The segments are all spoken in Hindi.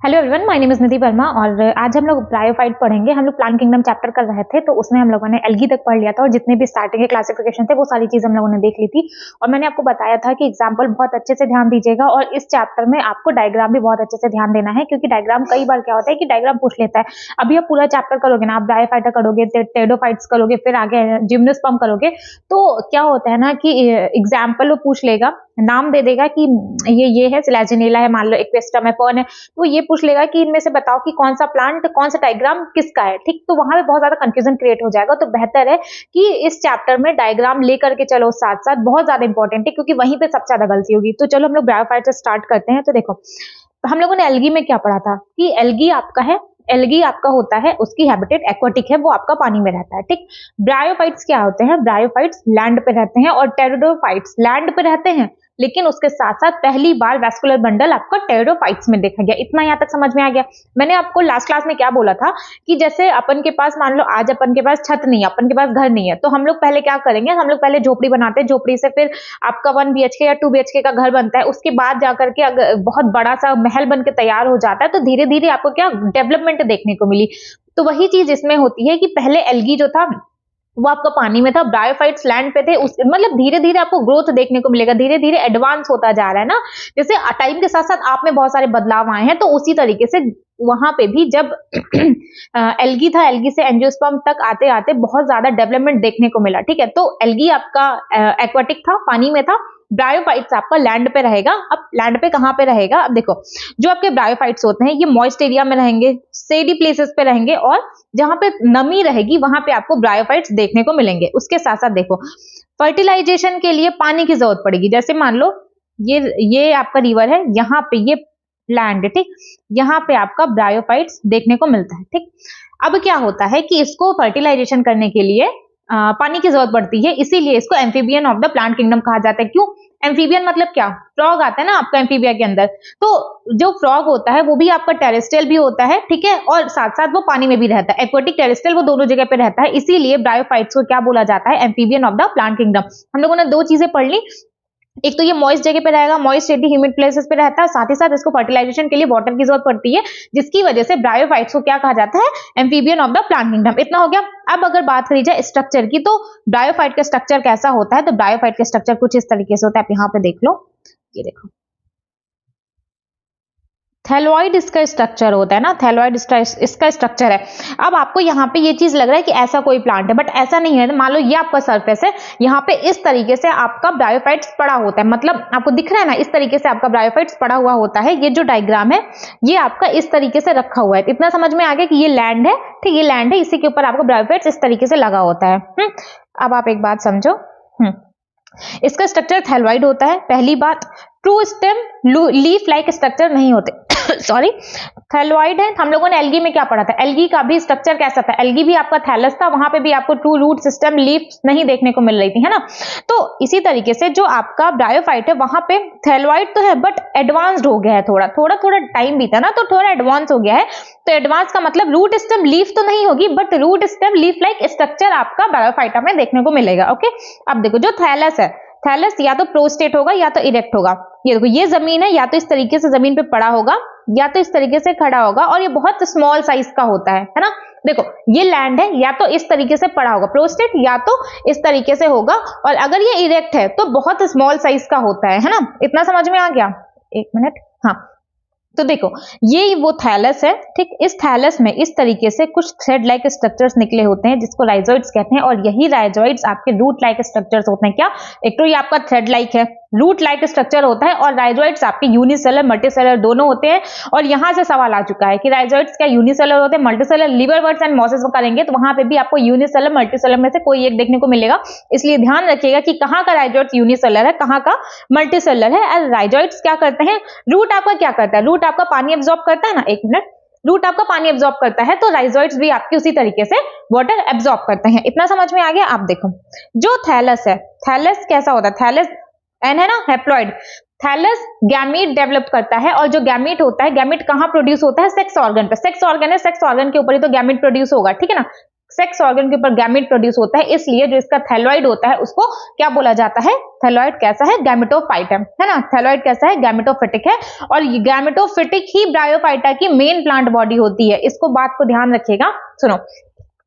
Hello everyone, my name is Nidhi Verma और आज हम लोग ब्रायोफाइट पढ़ेंगे। हम लोग प्लांट किंगडम चैप्टर कर रहे थे, तो उसमें हम लोगों ने एल्गी तक पढ़ लिया था और जितने भी स्टार्टिंग के क्लासिफिकेशन थे वो सारी चीज हम लोगों ने देख ली थी। और मैंने आपको बताया था कि एग्जाम्पल बहुत अच्छे से ध्यान दीजिएगा और इस चैप्टर में आपको डायग्राम भी बहुत अच्छे से ध्यान देना है, क्योंकि डायग्राम कई बार क्या होता है कि डायग्राम पूछ लेता है। अभी आप पूरा चैप्टर करोगे ना, आप ब्रायोफाइटा करोगे, टेडोफाइट्स करोगे, फिर आगे जिम्नोस्पर्म करोगे, तो क्या होता है ना कि एग्जाम्पल वो पूछ लेगा, नाम दे देगा कि ये है सिलाजिनेला है, मान लो एक्वेस्टम है, फर्न है, तो ये पूछ लेगा कि इनमें से बताओ कि कौन सा प्लांट, कौन सा डायग्राम किसका है। ठीक, तो वहां पे बहुत ज्यादा कंफ्यूजन क्रिएट हो जाएगा। तो बेहतर है कि इस चैप्टर में डायग्राम लेकर के चलो साथ साथ, बहुत ज्यादा इंपॉर्टेंट है, क्योंकि वहीं पे सबसे ज्यादा गलती होगी। तो चलो हम लोग ब्रायोफाइट से स्टार्ट करते हैं। तो देखो, हम लोगों ने एल्गी में क्या पढ़ा था कि एल्गी आपका है, एल्गी आपका होता है, उसकी हैबिटेट एक्वाटिक है, वो आपका पानी में रहता है। ठीक, ब्रायोफाइट्स क्या होते हैं? ब्रायोफाइट्स लैंड पे रहते हैं और टेरिडोफाइट्स लैंड पे रहते हैं, लेकिन उसके साथ साथ पहली बार वैस्कुलर बंडल आपका टेरिडोफाइट्स में देखा गया। इतना यहाँ तक समझ में आ गया। मैंने आपको लास्ट क्लास में क्या बोला था कि जैसे अपन के पास, मान लो आज अपन के पास छत नहीं है, अपन के पास घर नहीं है, तो हम लोग पहले क्या करेंगे, हम लोग पहले झोपड़ी बनाते हैं, झोपड़ी से फिर आपका 1 BHK या 2 BHK का घर बनता है, उसके बाद जाकर के अगर बहुत बड़ा सा महल बन के तैयार हो जाता है, तो धीरे धीरे आपको क्या डेवलपमेंट देखने को मिली। तो वही चीज इसमें होती है कि पहले एल्गी जो था वो आपका पानी में था, ब्रायोफाइट्स लैंड पे थे, उस मतलब धीरे धीरे आपको ग्रोथ देखने को मिलेगा, धीरे धीरे एडवांस होता जा रहा है ना। जैसे टाइम के साथ साथ आप में बहुत सारे बदलाव आए हैं, तो उसी तरीके से वहां पे भी जब एल्गी था, एल्गी से एंजियोस्पर्म तक आते आते बहुत ज्यादा डेवलपमेंट देखने को मिला। ठीक है, तो एल्गी आपका एक्वाटिक था, पानी में था, ब्रायोफाइट्स आपका लैंड पे रहेगा। अब लैंड पे कहां पे रहेगा? अब देखो, जो आपके ब्रायोफाइट्स होते हैं ये मॉइस्ट एरिया में रहेंगे, सेडी प्लेसेस पे रहेंगे, और जहां पे नमी रहेगी वहां पे आपको ब्रायोफाइट्स देखने को मिलेंगे। उसके साथ साथ देखो, फर्टिलाइजेशन के लिए पानी की जरूरत पड़ेगी। जैसे मान लो ये आपका रिवर है, यहाँ पे ये लैंड है, ठीक, यहाँ पे आपका ब्रायोफाइट्स देखने को मिलता है। ठीक, अब क्या होता है कि इसको फर्टिलाइजेशन करने के लिए पानी की जरूरत पड़ती है, इसीलिए इसको amphibian of the plant kingdom कहा जाता है। क्यों एम्फीबियन? मतलब क्या, फ्रॉग आता है ना आपका एम्फीबिया के अंदर, तो जो फ्रॉग होता है वो भी आपका टेरेस्ट्रियल भी होता है, ठीक है, और साथ साथ वो पानी में भी रहता है, एक्वाटिक टेरेस्ट्रियल, वो दोनों जगह पे रहता है। इसीलिए ब्रायोफाइट्स को क्या बोला जाता है? Amphibian of the plant kingdom. हम लोगों ने दो चीजें पढ़ ली, एक तो ये मॉइस्ट जगह पे रहेगा, मॉइस्ट सेडी ह्यूमिड प्लेसेस पे रहता है, साथ ही साथ इसको फर्टिलाइजेशन के लिए वाटर की जरूरत पड़ती है, जिसकी वजह से ब्रायोफाइट्स को क्या कहा जाता है? Amphibian of the plant kingdom. इतना हो गया। अब अगर बात करी जाए स्ट्रक्चर की, तो ब्रायोफाइट का स्ट्रक्चर कैसा होता है? तो ब्रायोफाइट का स्ट्रक्चर कुछ इस तरीके से होता है, आप यहाँ पे देख लो, ये देखो, थैलोइड इसका स्ट्रक्चर होता है ना, थैलोइड इसका स्ट्रक्चर है। अब आपको यहाँ पे ये चीज लग रहा है कि ऐसा कोई प्लांट है, बट ऐसा नहीं है। मान लो ये आपका सरफेस है, यहाँ पे इस तरीके से आपका ब्रायोफाइट्स पड़ा होता है, मतलब आपको दिख रहा है ना, इस तरीके से आपका ब्रायोफाइट्स पड़ा हुआ होता है। ये जो डायग्राम है ये आपका इस तरीके से रखा हुआ है। इतना समझ में आ गया कि ये लैंड है, ठीक, ये लैंड है, इसी के ऊपर आपको ब्रायोफाइट्स इस तरीके से लगा होता है। अब आप एक बात समझो, इसका स्ट्रक्चर थैलोइड होता है। पहली बात, true stem leaf like structure नहीं होते सॉरी, थैलोइड है। हम लोगों ने एल्गी में क्या पढ़ा था? एल्गी का भी स्ट्रक्चर कैसा था? एल्गी भी आपका थैलस था, वहां पे भी आपको ट्रू रूट सिस्टम, लीफ नहीं देखने को मिल रही थी, है ना। तो इसी तरीके से जो आपका ब्रायोफाइट है वहां पे थैलोइड तो है, बट एडवांस्ड हो गया है, थोड़ा थोड़ा टाइम बीता ना, तो थोड़ा एडवांस हो गया है। तो एडवांस का मतलब रूट स्टेम लीफ तो नहीं होगी, but root stem leaf like structure आपका ब्रायोफाइटा में देखने को मिलेगा। ओके, अब देखो, जो थैलस है, थैलस या तो प्रोस्टेट होगा या तो इरेक्ट होगा। ये देखो, ये जमीन है, या तो इस तरीके से जमीन पे पड़ा होगा या तो इस तरीके से खड़ा होगा, और ये बहुत स्मॉल साइज का होता है ना। देखो, ये लैंड है, या तो इस तरीके से पड़ा होगा प्रोस्टेट, या तो इस तरीके से होगा, और अगर ये इरेक्ट है तो बहुत स्मॉल साइज का होता है ना। इतना समझ में आ गया? एक मिनट, हाँ, तो देखो, ये वो थैलस है, ठीक, इस थैलस में इस तरीके से कुछ थ्रेड लाइक स्ट्रक्चर्स निकले होते हैं, जिसको राइजोइड्स कहते हैं, और यही राइजोइड्स आपके रूट लाइक स्ट्रक्चर्स होते हैं। क्या? एक तो ये आपका थ्रेड लाइक है, रूट लाइक स्ट्रक्चर होता है, और राइजोइड्स आपके यूनिसेलर मल्टीसेलर दोनों होते हैं। और यहां से सवाल आ चुका है कि राइजोइड्स क्या यूनिसेलर होते हैं, मल्टीसेलर? लिवरवर्ट्स एंड मॉसेस करेंगे तो वहां पे भी आपको यूनिसेलर मल्टीसेलर में से कोई एक देखने को मिलेगा। इसलिए ध्यान रखिएगा कि कहाँ का राइजोइड्स यूनिसेलर है, कहाँ का मल्टीसेलर है। और राइजोइड्स क्या करते हैं? रूट आपका क्या करता है? रूट आपका पानी एब्जॉर्ब करता है ना, एक मिनट, रूट आपका पानी एब्जॉर्ब करता है, तो राइजोइड्स भी आपके उसी तरीके से वाटर एब्जॉर्ब करते हैं। इतना समझ में आ गया? आप देखो, जो थैलस है, थैलस कैसा होता है? थैलस एन है ना, हैप्लॉइड। थैलस गैमीट डेवलप करता है, और जो गैमीट होता है, गैमीट कहां प्रोड्यूस होता है? सेक्स ऑर्गन पे। सेक्स ऑर्गन है, सेक्स ऑर्गन के ऊपर ही तो गैमीट प्रोड्यूस होगा, ठीक है ना। सेक्स ऑर्गन के ऊपर गैमेट प्रोड्यूस होता है, इसलिए जो इसका थैलॉइड होता है उसको क्या बोला जाता है? थैलॉइड कैसा है? गैमेटोफाइट है ना? थैलॉइड कैसा है? गैमेटोफिटिक है। और ये गैमेटोफिटिक ही ब्रायोफाइटा की मेन प्लांट बॉडी होती है। इसको बात को ध्यान रखिएगा। सुनो,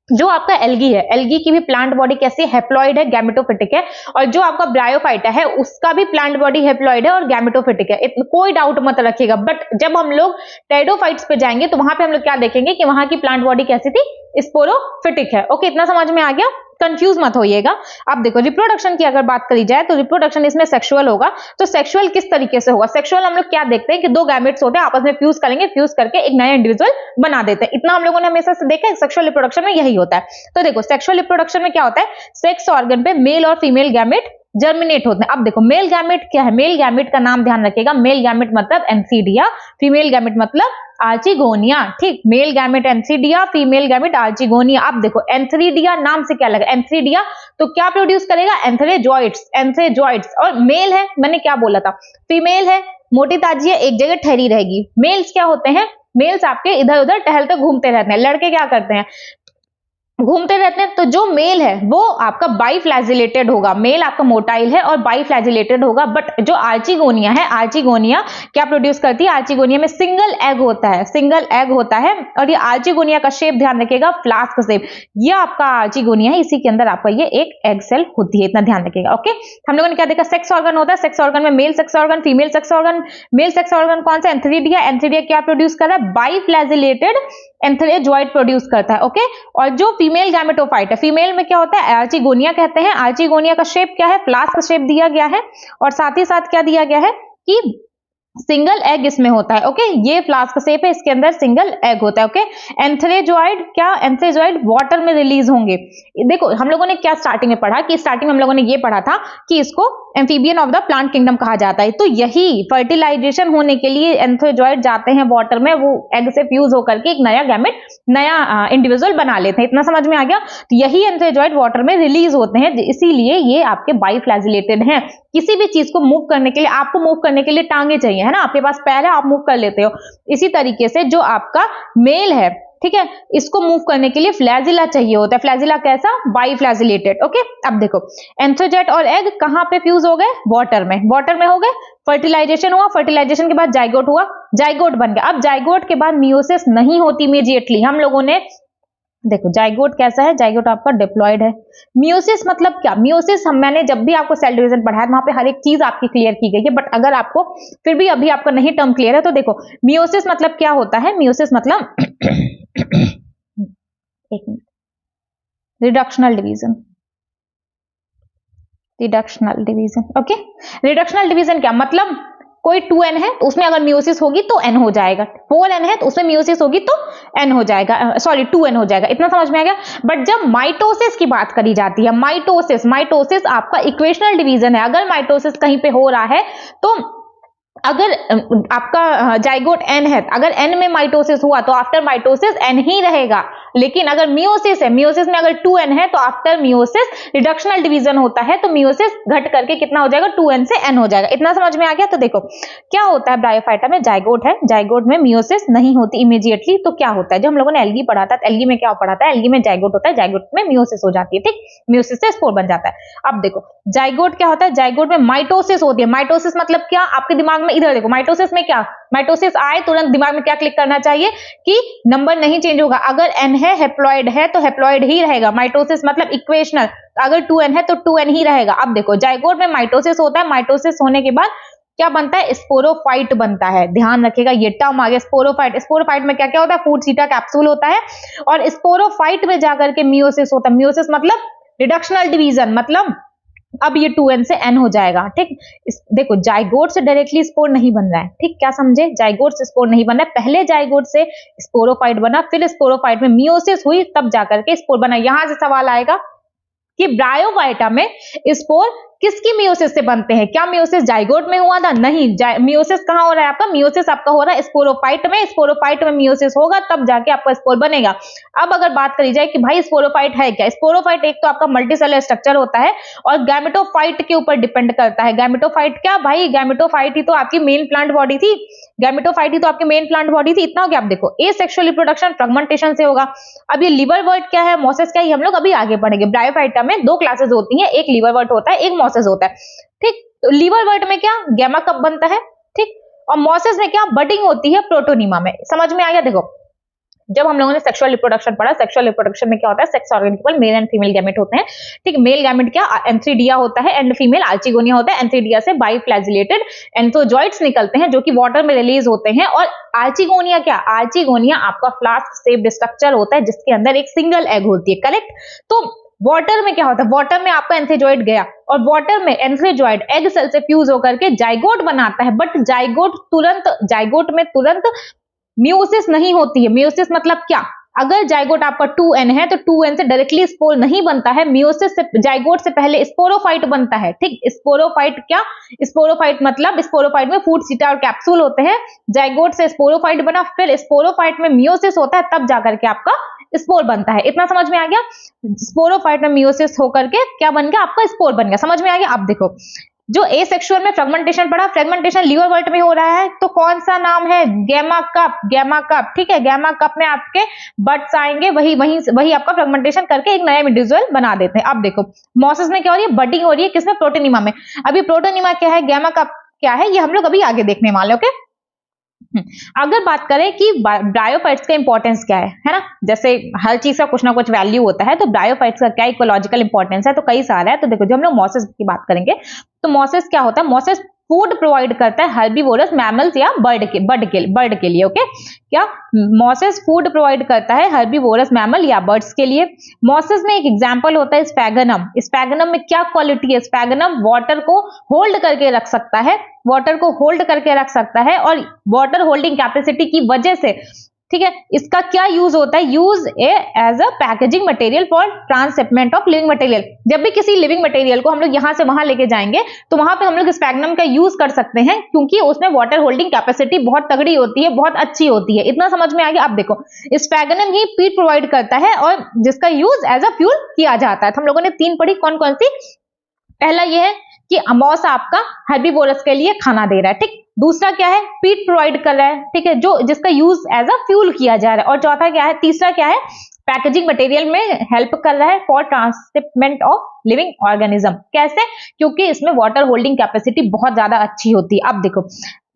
जो आपका एल्गी है, एल्गी की भी प्लांट बॉडी कैसी है? हैप्लॉइड है, गैमेटोफिटिक है। और जो आपका ब्रायोफाइटा है उसका भी प्लांट बॉडी हैप्लॉइड है और गैमेटोफिटिक है। कोई डाउट मत रखिएगा। बट जब हम लोग टेरिडोफाइट्स पे जाएंगे तो वहां पे हम लोग क्या देखेंगे कि वहां की प्लांट बॉडी कैसी थी? स्पोरोफिटिक है। ओके, इतना समझ में आ गया? कंफ्यूज मत होइएगा। अब देखो, रिप्रोडक्शन की अगर बात करी जाए तो रिप्रोडक्शन इसमें सेक्सुअल होगा। तो सेक्सुअल किस तरीके से होगा? सेक्सुअल हम लोग क्या देखते हैं कि दो गैमेट्स होते हैं, आपस में फ्यूज करेंगे, फ्यूज करके एक नया इंडिविजुअल बना देते हैं। इतना हम लोगों ने हमेशा से देखा है, सेक्सुअल रिप्रोडक्शन में यही होता है। तो देखो, सेक्सुअल रिप्रोडक्शन में क्या होता है? सेक्स ऑर्गन पे मेल और फीमेल गैमेट जर्मिनेट होते हैं। अब देखो, मेल गैमेट क्या है? मेल गैमेट का नाम ध्यान रखिएगा। मेल गैमेट मतलब एंथीडिया, फीमेल गैमेट मतलब आर्चिगोनिया। ठीक, male gamete antheridia, female gamete archegonia. अब देखो, एंथीडिया नाम से क्या लगा? एंथीडिया तो क्या प्रोड्यूस करेगा? एंथेरेजॉइड्स, एंथेरेजॉइड्स। और मेल है, मैंने क्या बोला था? फीमेल है, मोटी ताजी है, एक जगह ठहरी रहेगी। मेल्स क्या होते हैं? मेल्स आपके इधर उधर टहलते घूमते रहते हैं। लड़के क्या करते हैं? घूमते रहते हैं। तो जो मेल है वो आपका बाइफ्लैजिलेटेड होगा। मेल आपका मोटाइल है और बाइफ्लैजिलेटेड होगा। बट जो आर्चिगोनिया है, आर्चिगोनिया क्या प्रोड्यूस करती है? आर्चिगोनिया में सिंगल एग होता है, सिंगल एग होता है। और ये आर्चिगोनिया का शेप ध्यान रखिएगा, फ्लास्क शेप। ये आपका आर्चिगोनिया है, इसी के अंदर आपका ये एक एग सेल होती है, इतना ध्यान रखिएगा। ओके, हम लोगों ने क्या देखा? सेक्स ऑर्गन होता है। सेक्स ऑर्गन में male sex organ, female sex organ. Male sex organ कौन सा? एंथेरिडिया। एंथेरिडिया क्या प्रोड्यूस कर रहा है? बाइफ्लैजिलेटेड एंथेरेजॉइड प्रोड्यूस करता है। ओके, और जो फीमेल गैमेटोफाइट है, फीमेल में क्या होता है? आर्चिगोनिया कहते हैं। आर्चिगोनिया का शेप क्या है? फ्लास्क शेप दिया गया है। और साथ ही साथ क्या दिया गया है कि सिंगल एग इसमें होता है। ओके, ये फ्लास्क शेप है, इसके अंदर सिंगल एग होता है। ओके, एंथेरेजॉइड क्या? एंथेरेजॉइड वाटर में रिलीज होंगे। देखो, हम लोगों ने क्या स्टार्टिंग में पढ़ा कि स्टार्टिंग में हम लोगों ने ये पढ़ा था कि इसको amphibian of the plant kingdom कहा जाता है। तो यही फर्टिलाइजेशन होने के लिए एंथेरेजॉइड जाते हैं वाटर में, वो एग से फ्यूज होकर के एक नया गैमेट, नया इंडिविजुअल बना लेते हैं। इतना समझ में आ गया? तो यही एंथेरेजॉइड वाटर में रिलीज होते हैं, इसीलिए ये आपके बाइफ्लैजिलेटेड हैं। किसी भी चीज को मूव करने के लिए, आपको मूव करने के लिए टांगे चाहिए, है ना? आपके पास पैर है, आप मूव कर लेते हो। इसी तरीके से जो आपका मेल है, ठीक है, इसको मूव करने के लिए फ्लैजिला चाहिए होता है। फ्लैजिला कैसा? बाइफ्लैजिलेटेड। ओके, अब देखो, एंथ्रोजेट और एग कहां पे फ्यूज हो गए? वाटर में। वाटर में हो गए, फर्टिलाइजेशन हुआ, फर्टिलाइजेशन के बाद जाइगोट हुआ, जाइगोट बन गया। अब जाइगोट के बाद मियोसिस नहीं होती इमीडिएटली। हम लोगों ने देखो, जाइगोट कैसा है? जाइगोट आपका डिप्लॉयड है। मियोसिस मतलब क्या? मियोसिस मैंने जब भी आपको सेल डिवीजन पढ़ाया वहां पे हर एक चीज आपकी क्लियर की गई है। बट अगर आपको फिर भी अभी आपका नहीं टर्म क्लियर है तो देखो, मियोसिस मतलब क्या होता है? मियोसिस मतलब एक minute, reductional division. Reductional division, okay. Reductional division क्या मतलब? कोई 2n है तो उसमें अगर मियोसिस होगी तो n हो जाएगा, 4n है तो उसमें मियोसिस होगी तो n हो जाएगा, सॉरी 2n हो जाएगा। इतना समझ में आ गया? बट जब माइटोसिस की बात करी जाती है, माइटोसिस आपका इक्वेशनल डिवीजन है। अगर माइटोसिस कहीं पे हो रहा है तो अगर आपका जाइगोट n है, अगर n में माइटोसिस हुआ तो आफ्टर माइटोसिस n ही रहेगा। लेकिन अगर मियोसिस है, मियोसिस में अगर 2n है तो आफ्टर मियोसिस रिडक्शनल डिवीजन होता है, तो मियोसिस घट करके कितना हो जाएगा? 2n से n हो जाएगा। इतना समझ में आ गया? तो देखो क्या होता है, ब्रायोफाइटा में जाइगोट है, जाइगोट में मियोसिस नहीं होती इमीडिएटली। तो क्या होता है? जब हम लोगों ने एल्गी पढ़ा था, एल्गी में क्या पढ़ा था? एल्गी में जाइगोट होता है, जाइगोट में मियोसिस हो जाती है, ठीक, मियोसिस से स्पोर बन जाता है। अब देखो, जाइगोट क्या होता है? जाइगोट में माइटोसिस होती है। माइटोसिस मतलब क्या? आपके दिमाग में इधर देखो, माइटोसिस में क्या? माइटोसिस आए तुरंत दिमाग में क्या क्लिक करना चाहिए कि नंबर नहीं चेंज होगा। अगर n है, हेप्लॉइड है तो हेप्लॉइड ही रहेगा। माइटोसिस मतलब इक्वेशनल, अगर 2n है तो 2n ही रहेगा। अब देखो, जाइगोट में माइटोसिस होता है, माइटोसिस होने के बाद क्या बनता है? स्पोरोफाइट बनता है। ध्यान रखिएगा, ये टर्म आ गया स्पोरोफाइट। स्पोरोफाइट में क्या क्या होता है? फूड सीटा कैप्सूल होता है और स्पोरोफाइट में जाकर के मियोसिस होता है। मियोसिस मतलब रिडक्शनल डिवीजन, मतलब अब ये 2n से n हो जाएगा, ठीक। देखो, जाइगोट से डायरेक्टली स्पोर नहीं बन रहा है, ठीक, क्या समझे? जाइगोट से स्पोर नहीं बन रहा है, पहले जाइगोट से स्पोरोफाइट बना, फिर स्पोरोफाइट में मियोसिस हुई, तब जाकर के स्पोर बना। यहां से सवाल आएगा कि ब्रायोफाइटा में स्पोर किसकी मियोसिस से बनते हैं? क्या मियोसिस जाइगोट में हुआ था? नहीं। मियोसिस कहां हो रहा है आपका? मियोसिस आपका हो रहा है स्पोरोफाइट में। स्पोरोफाइट में मियोसिस होगा तब जाके आपका स्पोर बनेगा। अब अगर बात करी जाए कि भाई स्पोरोफाइट है क्या? स्पोरोफाइट एक तो आपका मल्टीसेलुलर स्ट्रक्चर होता है और गैमेटोफाइट के ऊपर डिपेंड करता है। गैमेटोफाइट क्या भाई? गैमेटोफाइट ही तो आपकी मेन प्लांट बॉडी थी। गैमेटोफाइट ही तो आपकी मेन प्लांट बॉडी थी। इतना हो गया। आप देखो एसेक्सुअल रिप्रोडक्शन फ्रेगमेंटेशन से होगा। अब ये लिवर वर्ट क्या है, मोसेस क्या है, हम लोग अभी आगे पढ़ेंगे। ब्रायोफाइटा में दो क्लासेस होती हैं, एक लिवर वर्ट होता है, एक मोसेस होता है। ठीक, तो लिवर वर्ट में क्या गैमा कप बनता है, ठीक, और मोसेस में क्या बडिंग होती है प्रोटोनिमा में। समझ में आ गया? देखो जब हम लोगों ने सेक्सुअल रिप्रोडक्शन पढ़ा, सेक्सुअल रिप्रोडक्शन में क्या होता है, सेक्स ऑर्गन केवल मेल एंड फीमेल गैमेट होते हैं। ठीक, मेल गैमेट क्या एंथ्रीडिया होता है एंड फीमेल आर्चिगोनिया होता है। एंथ्रीडिया से बाइफ्लैजिलेटेड एंथोजॉइड्स निकलते हैं जो कि वाटर में रिलीज होते हैं। और आर्चिगोनिया क्या? आर्चिगोनिया आपका फ्लास्क शेप्ड स्ट्रक्चर होता है जिसके अंदर एक सिंगल एग होती है। करेक्ट? तो वाटर में क्या होता है? वाटर में आपका एंथ्रोजॉइड गया और वाटर में एंथ्रोजॉइड एग सेल से फ्यूज होकर के जाइगोट बनाता है। बट जाइगोट में तुरंत मियोसिस नहीं होती है। मियोसिस मतलब क्या? अगर जाइगोट आपका 2n है तो 2n से डायरेक्टली स्पोर नहीं बनता है। मियोसिस से जाइगोट से पहले स्पोरोफाइट बनता है। ठीक, स्पोरोफाइट क्या? स्पोरोफाइट मतलब स्पोरोफाइट में फूड सीटा और कैप्सूल होते हैं। जाइगोट से स्पोरोफाइट बना, फिर स्पोरोफाइट में मियोसिस होता है, तब जाकर के आपका स्पोर बनता है। इतना समझ में आ गया? स्पोरोफाइट में मियोसिस होकर के क्या बन गया? आपका स्पोर बन गया। समझ में आ गया? आप देखो जो एसेक्सुअल में फ्रेगमेंटेशन पढ़ा, फ्रेगमेंटेशन लिवर वर्ट में हो रहा है तो कौन सा नाम है? Gamma cup. गैमा कप, ठीक है, गैमा कप में आपके बट्स आएंगे, वही आपका फ्रेगमेंटेशन करके एक नया इंडिविजुअल बना देते हैं। अब देखो मोसेस में क्या हो रही है? बडिंग हो रही है। किसमें? प्रोटोनिमा में। अभी प्रोटोनिमा क्या है, गैमा कप क्या है, ये हम लोग अभी आगे देखने वाले। ओके, अगर बात करें कि ब्रायोफाइट्स का इंपॉर्टेंस क्या है ना, जैसे हर चीज का कुछ ना कुछ वैल्यू होता है, तो ब्रायोफाइट्स का क्या इकोलॉजिकल इंपॉर्टेंस है, तो कई सारा है। तो देखो जो हम लोग मोसेस की बात करेंगे तो मोसेस क्या होता है? मोसेस फूड प्रोवाइड करता है हर्बीवोरस मैमल्स या बर्ड के लिए। ओके, क्या मोसेस फूड प्रोवाइड करता है हर्बीवोरस मैमल या बर्ड्स के लिए। मोसेस में एक एग्जांपल होता है स्पैगनम। स्पैगनम में क्या क्वालिटी है? स्पैगनम वाटर को होल्ड करके रख सकता है, वाटर को होल्ड करके रख सकता है और वाटर होल्डिंग कैपेसिटी की वजह से, ठीक है, इसका क्या यूज होता है? Use as a packaging material for transshipment of living material. जब भी किसी लिविंग मटेरियल को हम लोग यहां से वहां लेके जाएंगे तो वहां पे हम लोग स्पैगनम का यूज कर सकते हैं क्योंकि उसमें वाटर होल्डिंग कैपेसिटी बहुत तगड़ी होती है, बहुत अच्छी होती है। इतना समझ में आ गया? आप देखो स्पैगनम ही पीट प्रोवाइड करता है और जिसका यूज एज अ फ्यूल किया जाता है। तो हम लोगों ने 3 पढ़ी, कौन कौन सी? पहला यह है कि अमोस आपका हर्बीवोरस के लिए खाना दे रहा है। ठीक, दूसरा क्या है? पीट प्रोवाइड कर रहा है, ठीक है, जो जिसका यूज एज अ फ्यूल किया जा रहा है। और चौथा क्या है? तीसरा क्या है? पैकेजिंग मटेरियल में हेल्प कर रहा है for transshipment of living organism. कैसे? क्योंकि इसमें वाटर होल्डिंग कैपेसिटी बहुत ज्यादा अच्छी होती है। अब देखो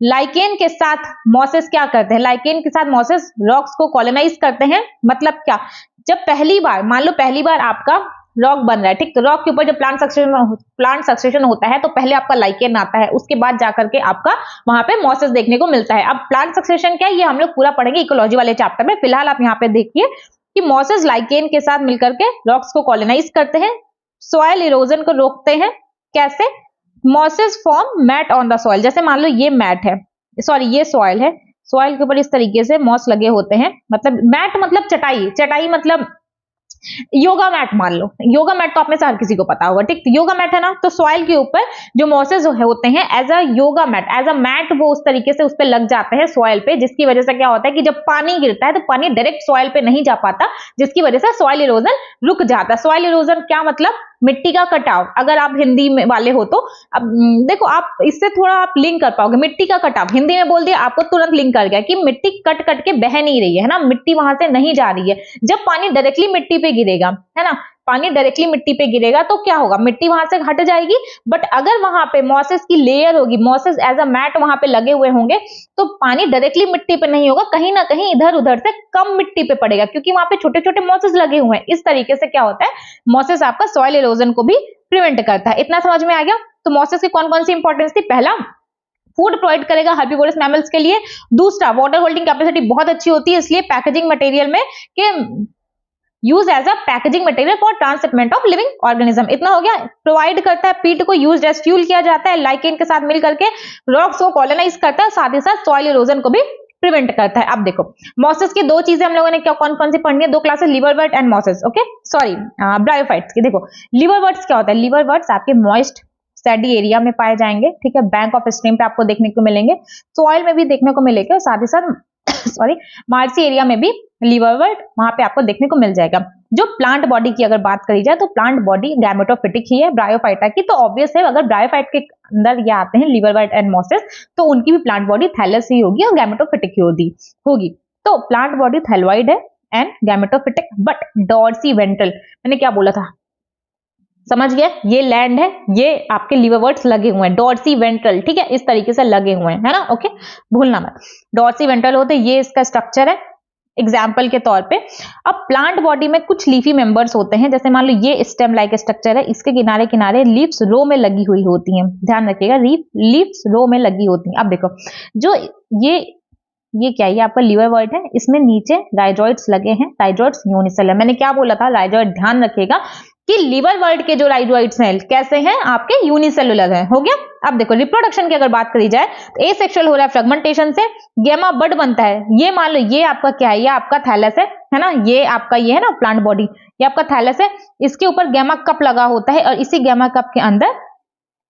लाइकेन के साथ मोसेस क्या करते हैं? लाइकेन के साथ मोसेस रॉक्स को कॉलोनाइज करते हैं। मतलब क्या? जब पहली बार, मान लो पहली बार आपका रॉक बन रहा है, ठीक, तो रॉक के ऊपर जब प्लांट सक्सेशन होता है तो पहले आपका लाइकेन आता है, उसके बाद जाकर के आपका वहां पे मोसेस देखने को मिलता है। अब प्लांट सक्सेशन क्या है ये हम लोग पूरा पढ़ेंगे इकोलॉजी वाले चैप्टर में। फिलहाल आप यहाँ पे देखिए कि मोसेस लाइकेन के साथ मिलकर के रॉक्स को कॉलोनाइज करते हैं, सॉइल इरोजन को रोकते हैं। कैसे? Mosses form mat on the soil. जैसे मान लो ये मैट है, सॉरी ये सॉइल है, सॉइल के ऊपर इस तरीके से मॉस लगे होते हैं। मतलब मैट मतलब चटाई, चटाई मतलब योगा मैट। मान लो योगा मैट तो आप में से हर किसी को पता होगा, ठीक, तो योगा मैट है ना, तो सॉइल के ऊपर जो मॉसेस होते हैं as a yoga mat, as a mat वो उस तरीके से उस पर लग जाते हैं सॉइल पे, जिसकी वजह से क्या होता है कि जब पानी गिरता है तो पानी डायरेक्ट सॉइल पे नहीं जा पाता, जिसकी वजह से सॉइल इरोजन रुक जाता है। सॉइल इरोजन क्या मतलब? मिट्टी का कटाव। अगर आप हिंदी में वाले हो तो अब देखो आप इससे थोड़ा आप लिंक कर पाओगे। मिट्टी का कटाव हिंदी में बोल दिया, आपको तुरंत लिंक कर गया कि मिट्टी कट कट के बह नहीं रही है ना, मिट्टी वहां से नहीं जा रही है। जब पानी डायरेक्टली मिट्टी पे गिरेगा, है ना, पानी डायरेक्टली मिट्टी पे गिरेगा तो क्या होगा? मिट्टी वहां से हट जाएगी। बट अगर वहां पे मॉसेस की लेयर होगी, मॉसेस एज अ मैट वहां पे लगे हुए होंगे, तो पानी डायरेक्टली मिट्टी पे नहीं होगा, कहीं ना कहीं इधर उधर से कम मिट्टी पे पड़ेगा क्योंकि वहां पे छोटे छोटे मॉसेस लगे हुए हैं। इस तरीके से क्या होता है? मॉसेस आपका सॉइल इरोजन को भी प्रिवेंट करता है। इतना समझ में आ गया? तो मॉसेस की कौन कौन सी इंपॉर्टेंस थी? पहला, फूड प्रोवाइड करेगा हर्बीवोरस मैमल्स के लिए। दूसरा, वाटर होल्डिंग कैपेसिटी बहुत अच्छी होती है, इसलिए पैकेजिंग मटेरियल में के use as a packaging material for transshipment of living organism. इतना हो गया। प्रोवाइड करता है, पीट को यूज एज फ्यूल किया जाता है, लाइकेन के साथ मिल करके रॉक्स को कॉलोनाइज करता है, साथ ही साथ सॉइल इरोजन को भी प्रिवेंट करता है। अब देखो मॉसेस की 2 चीजें हम लोगों ने क्या कौन कौन सी पढ़नी है? 2 classes, liverwort and mosses. Okay, sorry bryophytes की। देखो लिवर वर्ट्स क्या होता है? लिवर वर्ट्स आपके मॉइस्ट सैडी एरिया में पाए जाएंगे, ठीक है, बैंक ऑफ स्ट्रीम पे आपको देखने को मिलेंगे, सॉइल में भी देखने को मिलेगा, और साथ ही साथ सॉरी मार्सी एरिया में भी लिवरवर्ट वहां पे आपको देखने को मिल जाएगा। जो प्लांट बॉडी की अगर बात करी जाए तो प्लांट बॉडी गैमेटोफिटिक ही है ब्रायोफाइटा की, तो ऑब्वियस है अगर ब्रायोफाइट के अंदर ये आते हैं लिवरवर्ट एंड मॉसेस तो उनकी भी प्लांट बॉडी थैलस ही होगी और गैमेटोफिटिक ही होगी। तो प्लांट बॉडी थैलोइड है and gametophytic, but dorsiventral, मैंने क्या बोला था समझ गया, ये लैंड है, ये आपके लिवरवर्ट्स लगे हुए हैं डॉर्सी वेंट्रल, ठीक है, इस तरीके से लगे हुए हैं, है ना, ओके, भूलना मत, डॉर्सी वेंट्रल होते हैं, ये इसका स्ट्रक्चर है एग्जाम्पल के तौर पे। अब प्लांट बॉडी में कुछ लीफी मेंबर्स होते हैं, जैसे मान लो ये स्टेम लाइक स्ट्रक्चर है, इसके किनारे किनारे लीव्स रो में लगी हुई होती हैं, ध्यान रखिएगा, लीव्स रो में लगी होती हैं। अब देखो जो ये क्या है, ये आपका लिवरवर्ट है, इसमें नीचे राइजोइड्स लगे हैं, राइजोइड्स यूनिसेलुलर, मैंने क्या बोला था राइजोइड, ध्यान रखिएगा कि लिवरवर्ट के जो राइजोइड्स हैं कैसे हैं आपके यूनिसेलुलर हैं, हो गया। अब देखो रिप्रोडक्शन की अगर बात करी जाए तो एसेक्सुअल हो रहा है फ्रेगमेंटेशन से, गैमा बड बनता है, ये मान लो ये आपका क्या है, ये आपका थैलस है ना, ये आपका ये है ना प्लांट बॉडी, ये आपका थैलस है, इसके ऊपर गैमा कप लगा होता है और इसी गैमा कप के अंदर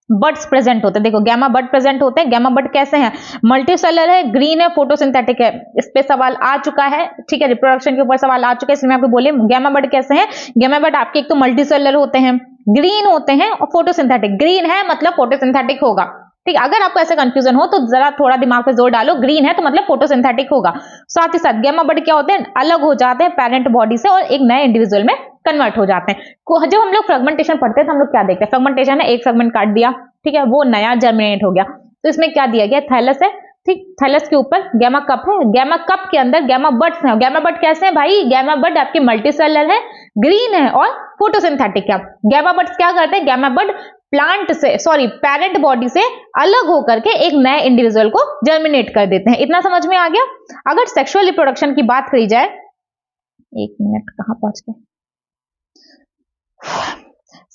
बड्स प्रेजेंट होते हैं, देखो गैमा बड प्रेजेंट होते हैं, गैमा बड कैसे हैं, मल्टीसेलर है, ग्रीन है, फोटोसिंथेटिक है, इस पे सवाल आ चुका है, ठीक है, रिप्रोडक्शन के ऊपर सवाल आ चुका है, इसलिए मैं आपको बोले गैमा बड कैसे हैं, गैमा बड आपके एक तो मल्टीसेलर होते हैं, ग्रीन होते हैं और फोटोसिंथेटिक, ग्रीन है मतलब फोटोसिंथेटिक होगा, ठीक है, अगर आपको ऐसा कंफ्यूजन हो तो जरा थोड़ा दिमाग पे जोर डालो, ग्रीन है तो मतलब फोटोसिंथेटिक होगा। साथ ही साथ गैमा बड क्या होते हैं, अलग हो जाते हैं पेरेंट बॉडी से और एक नए इंडिविजुअल में कन्वर्ट हो जाते हैं। जब हम लोग फ्रेगमेंटेशन पढ़ते हैं तो हम लोग क्या देखते हैं, फ्रेगमेंटेशन है, एक फ्रेगमेंट काट दिया, ठीक है, वो नया जर्मिनेट हो गया, तो इसमें क्या दिया गया, थैलस है, ठीक, थैलस के ऊपर गैमा कप है, गैमा कप के अंदर गैमा बड्स हैं, गैमा बड कैसे हैं भाई, गैमा बड आपके मल्टीसेलर है, ग्रीन है और फोटोसिंथेटिक है। गैमा बड्स क्या करते हैं, गैमा बड प्लांट से पेरेंट बॉडी से अलग होकर के एक नए इंडिविजुअल को जर्मिनेट कर देते हैं, इतना समझ में आ गया। अगर सेक्सुअल रिप्रोडक्शन की बात करी जाए, एक मिनट कहां पहुंच गए,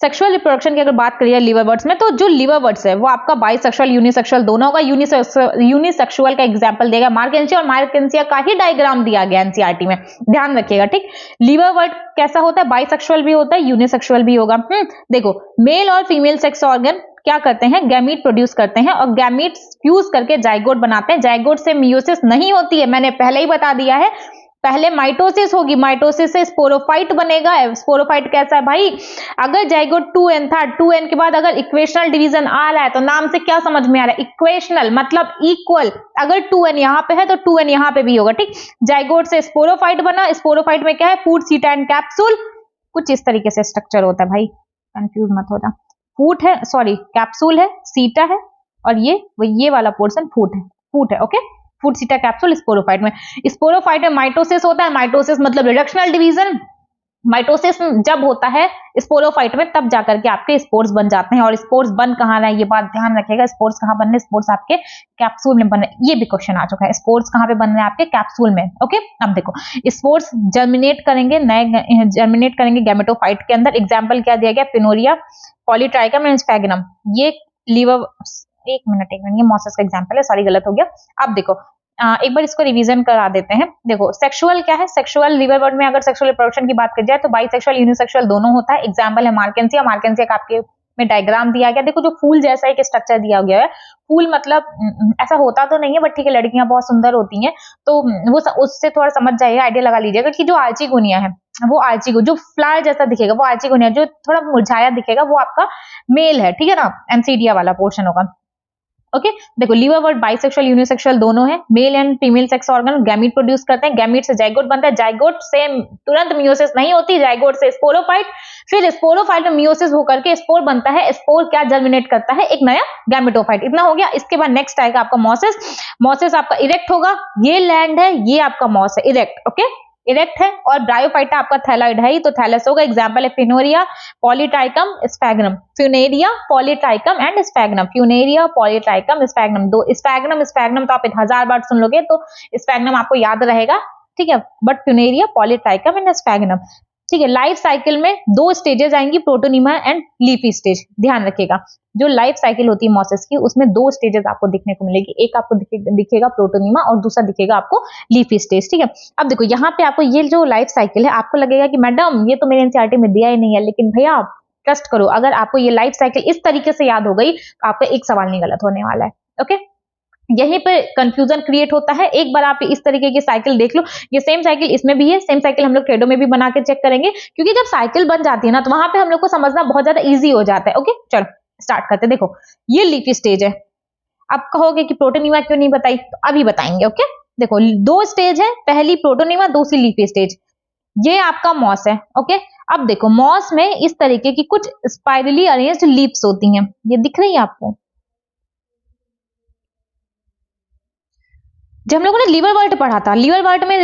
सेक्सुअल रिप्रोडक्शन की अगर बात करिए लिवरवर्ट्स में, तो जो लिवरवर्ट्स है वो आपका बाइसेक्सुअल यूनिसेक्सुअल दोनों होगा, यूनिसेक्सुअल का एग्जांपल देगा मार्केंसिया, और मार्केंसिया का ही डायग्राम दिया गया एनसीईआरटी में, ध्यान रखिएगा, ठीक। लिवरवर्ट कैसा होता है, बाइसेक्सुअल भी होता है, यूनिसेक्सुअल भी होगा। देखो मेल और फीमेल सेक्स ऑर्गन क्या करते हैं, गैमीट प्रोड्यूस करते हैं और गैमीट फ्यूज करके जाइगोट बनाते हैं, जाइगोट से मियोसिस नहीं होती है, मैंने पहले ही बता दिया है, पहले माइटोसिस होगी, माइटोसिस से स्पोरोफाइट बनेगा। स्पोरोफाइट कैसा है भाई, अगर जाइगोट 2n था, 2n के बाद अगर इक्वेशनल डिवीजन आ रहा है तो नाम से क्या समझ में आ रहा है, इक्वेशनल मतलब इक्वल, अगर 2n यहां पे है तो 2n यहां पे भी होगा, ठीक। जाइगोट से स्पोरोफाइट बना, स्पोरोफाइट में क्या है, फूट, सीटा एंड कैप्सूल, कुछ इस तरीके से स्ट्रक्चर होता है भाई, कंफ्यूज मत होना, फूट है, सॉरी कैप्सूल है, सीटा है और ये वाला पोर्शन फूट है, ओके, फूट, सीटा, कैप्सूल स्पोरोफाइट में। स्पोरोफाइट में माइटोसिस होता है, माइटोसिस मतलब रिडक्शनल डिवीजन, माइटोसिस जब होता है स्पोरोफाइट में तब जाकर के आपके स्पोर्स बन जाते हैं, और स्पोर्स बन कहां रहे हैं ये बात ध्यान रखिएगा, स्पोर्स कहां बन रहे हैं, स्पोर्स आपके कैप्सूल में बन रहे हैं, ये भी क्वेश्चन आ चुका है, स्पोर्स कहां पे बन रहे हैं आपके कैप्सूल में, ओके। अब देखो स्पोर्स जर्मिनेट करेंगे, नए जर्मिनेट करेंगे गैमेटोफाइट के अंदर, एग्जाम्पल क्या दिया गया, पिनोरिया, पॉलीट्राइकम एंड स्फैगिनम, ये लिवर, एक मिनट ये मॉसेस का एग्जाम्पल है, सॉरी गलत हो गया। अब देखो एक बार इसको रिवीजन करा देते हैं, देखो सेक्सुअल क्या है, सेक्सुअल लिवरवर्ट में अगर सेक्सुअल रिप्रोडक्शन की बात की जाए तो बाइसेक्सुअल यूनिसेक्सुअल दोनों होता है, एग्जांपल है मार्केंसिया, मार्केंसिया का आपके में डायग्राम दिया गया, देखो जो फूल जैसा एक स्ट्रक्चर दिया गया है, फूल मतलब ऐसा होता तो नहीं है बट ठीक है, लड़कियां बहुत सुंदर होती हैं तो वो उससे थोड़ा समझ जाइएगा, आइडिया लगा लीजिएगा कि जो आर्चिगोनिया है वो जो फ्लावर जैसा दिखेगा वो आर्चिगोनिया, जो थोड़ा मुरझाया दिखेगा वो आपका मेल है, ठीक है ना, एंसीडिया वाला पोर्शन होगा, ओके। देखो लिवरवर्ट बाइसेक्सुअल यूनिसेक्सुअल दोनों है, male and female sex organ gamete produce करते हैं, गैमीट से जाइगोट बनता है, जाइगोट से तुरंत मियोसिस नहीं होती, जाइगोट से स्पोरोफाइट, फिर स्पोरोफाइट में मियोसिस होकर के स्पोर बनता है, स्पोर क्या जर्मिनेट करता है, एक नया गैमेटोफाइट, इतना हो गया। इसके बाद नेक्स्ट आएगा आपका मॉसेस, मॉसेस आपका इरेक्ट होगा, ये लैंड है, ये आपका मॉस है इरेक्ट, ओके, इरेक्ट है, और ब्रायोफाइटा आपका थैलॉइड है ही तो थैलस होगा, एग्जांपल है funaria, polytrichum, sphagnum, funaria, polytrichum and sphagnum, funaria, polytrichum, sphagnum, दो स्फैग्नम तो आप 1000 बार सुन लोगे तो स्फैग्नम आपको याद रहेगा, ठीक है, but Funaria, polytrichum and sphagnum, ठीक है। लाइफ साइकिल में दो स्टेजेस आएंगी, प्रोटोनिमा एंड लीफी स्टेज, ध्यान रखिएगा, जो लाइफ साइकिल होती है मॉसेस की उसमें दो स्टेजेस आपको दिखने को मिलेगी, एक आपको दिखेगा प्रोटोनिमा और दूसरा दिखेगा आपको लीफी स्टेज, ठीक है। अब देखो यहाँ पे आपको ये जो लाइफ साइकिल है आपको लगेगा कि मैडम ये तो मेरे एनसीईआरटी में दिया ही नहीं है, लेकिन भैया ट्रस्ट करो, अगर आपको ये लाइफ साइकिल इस तरीके से याद हो गई तो आपका एक सवाल नहीं गलत होने वाला है। ओके, यहीं पे कंफ्यूजन क्रिएट होता है। एक बार आप इस तरीके की साइकिल देख लो, ये सेम साइकिल इसमें भी है, सेम साइकिल हम लोग ट्रेडो में भी बना के चेक करेंगे, क्योंकि जब साइकिल बन जाती है ना तो वहां पे हम लोग को समझना बहुत ज्यादा इजी हो जाता है। ओके, चलो स्टार्ट करते हैं। देखो ये लीफी स्टेज है। अब कहोगे कि प्रोटोनीमा क्यों नहीं बताई, तो अभी बताएंगे। ओके, देखो 2 स्टेज है, पहली प्रोटोनीमा, दूसरी लीफी स्टेज। ये आपका मॉस है। ओके, अब देखो मॉस में इस तरीके की कुछ स्पाइरली अरेंज्ड लीव्स होती हैं, ये दिख रही है आपको। जब हम लोगों ने लीवर वर्ट पढ़ा था, लीवर वर्ट में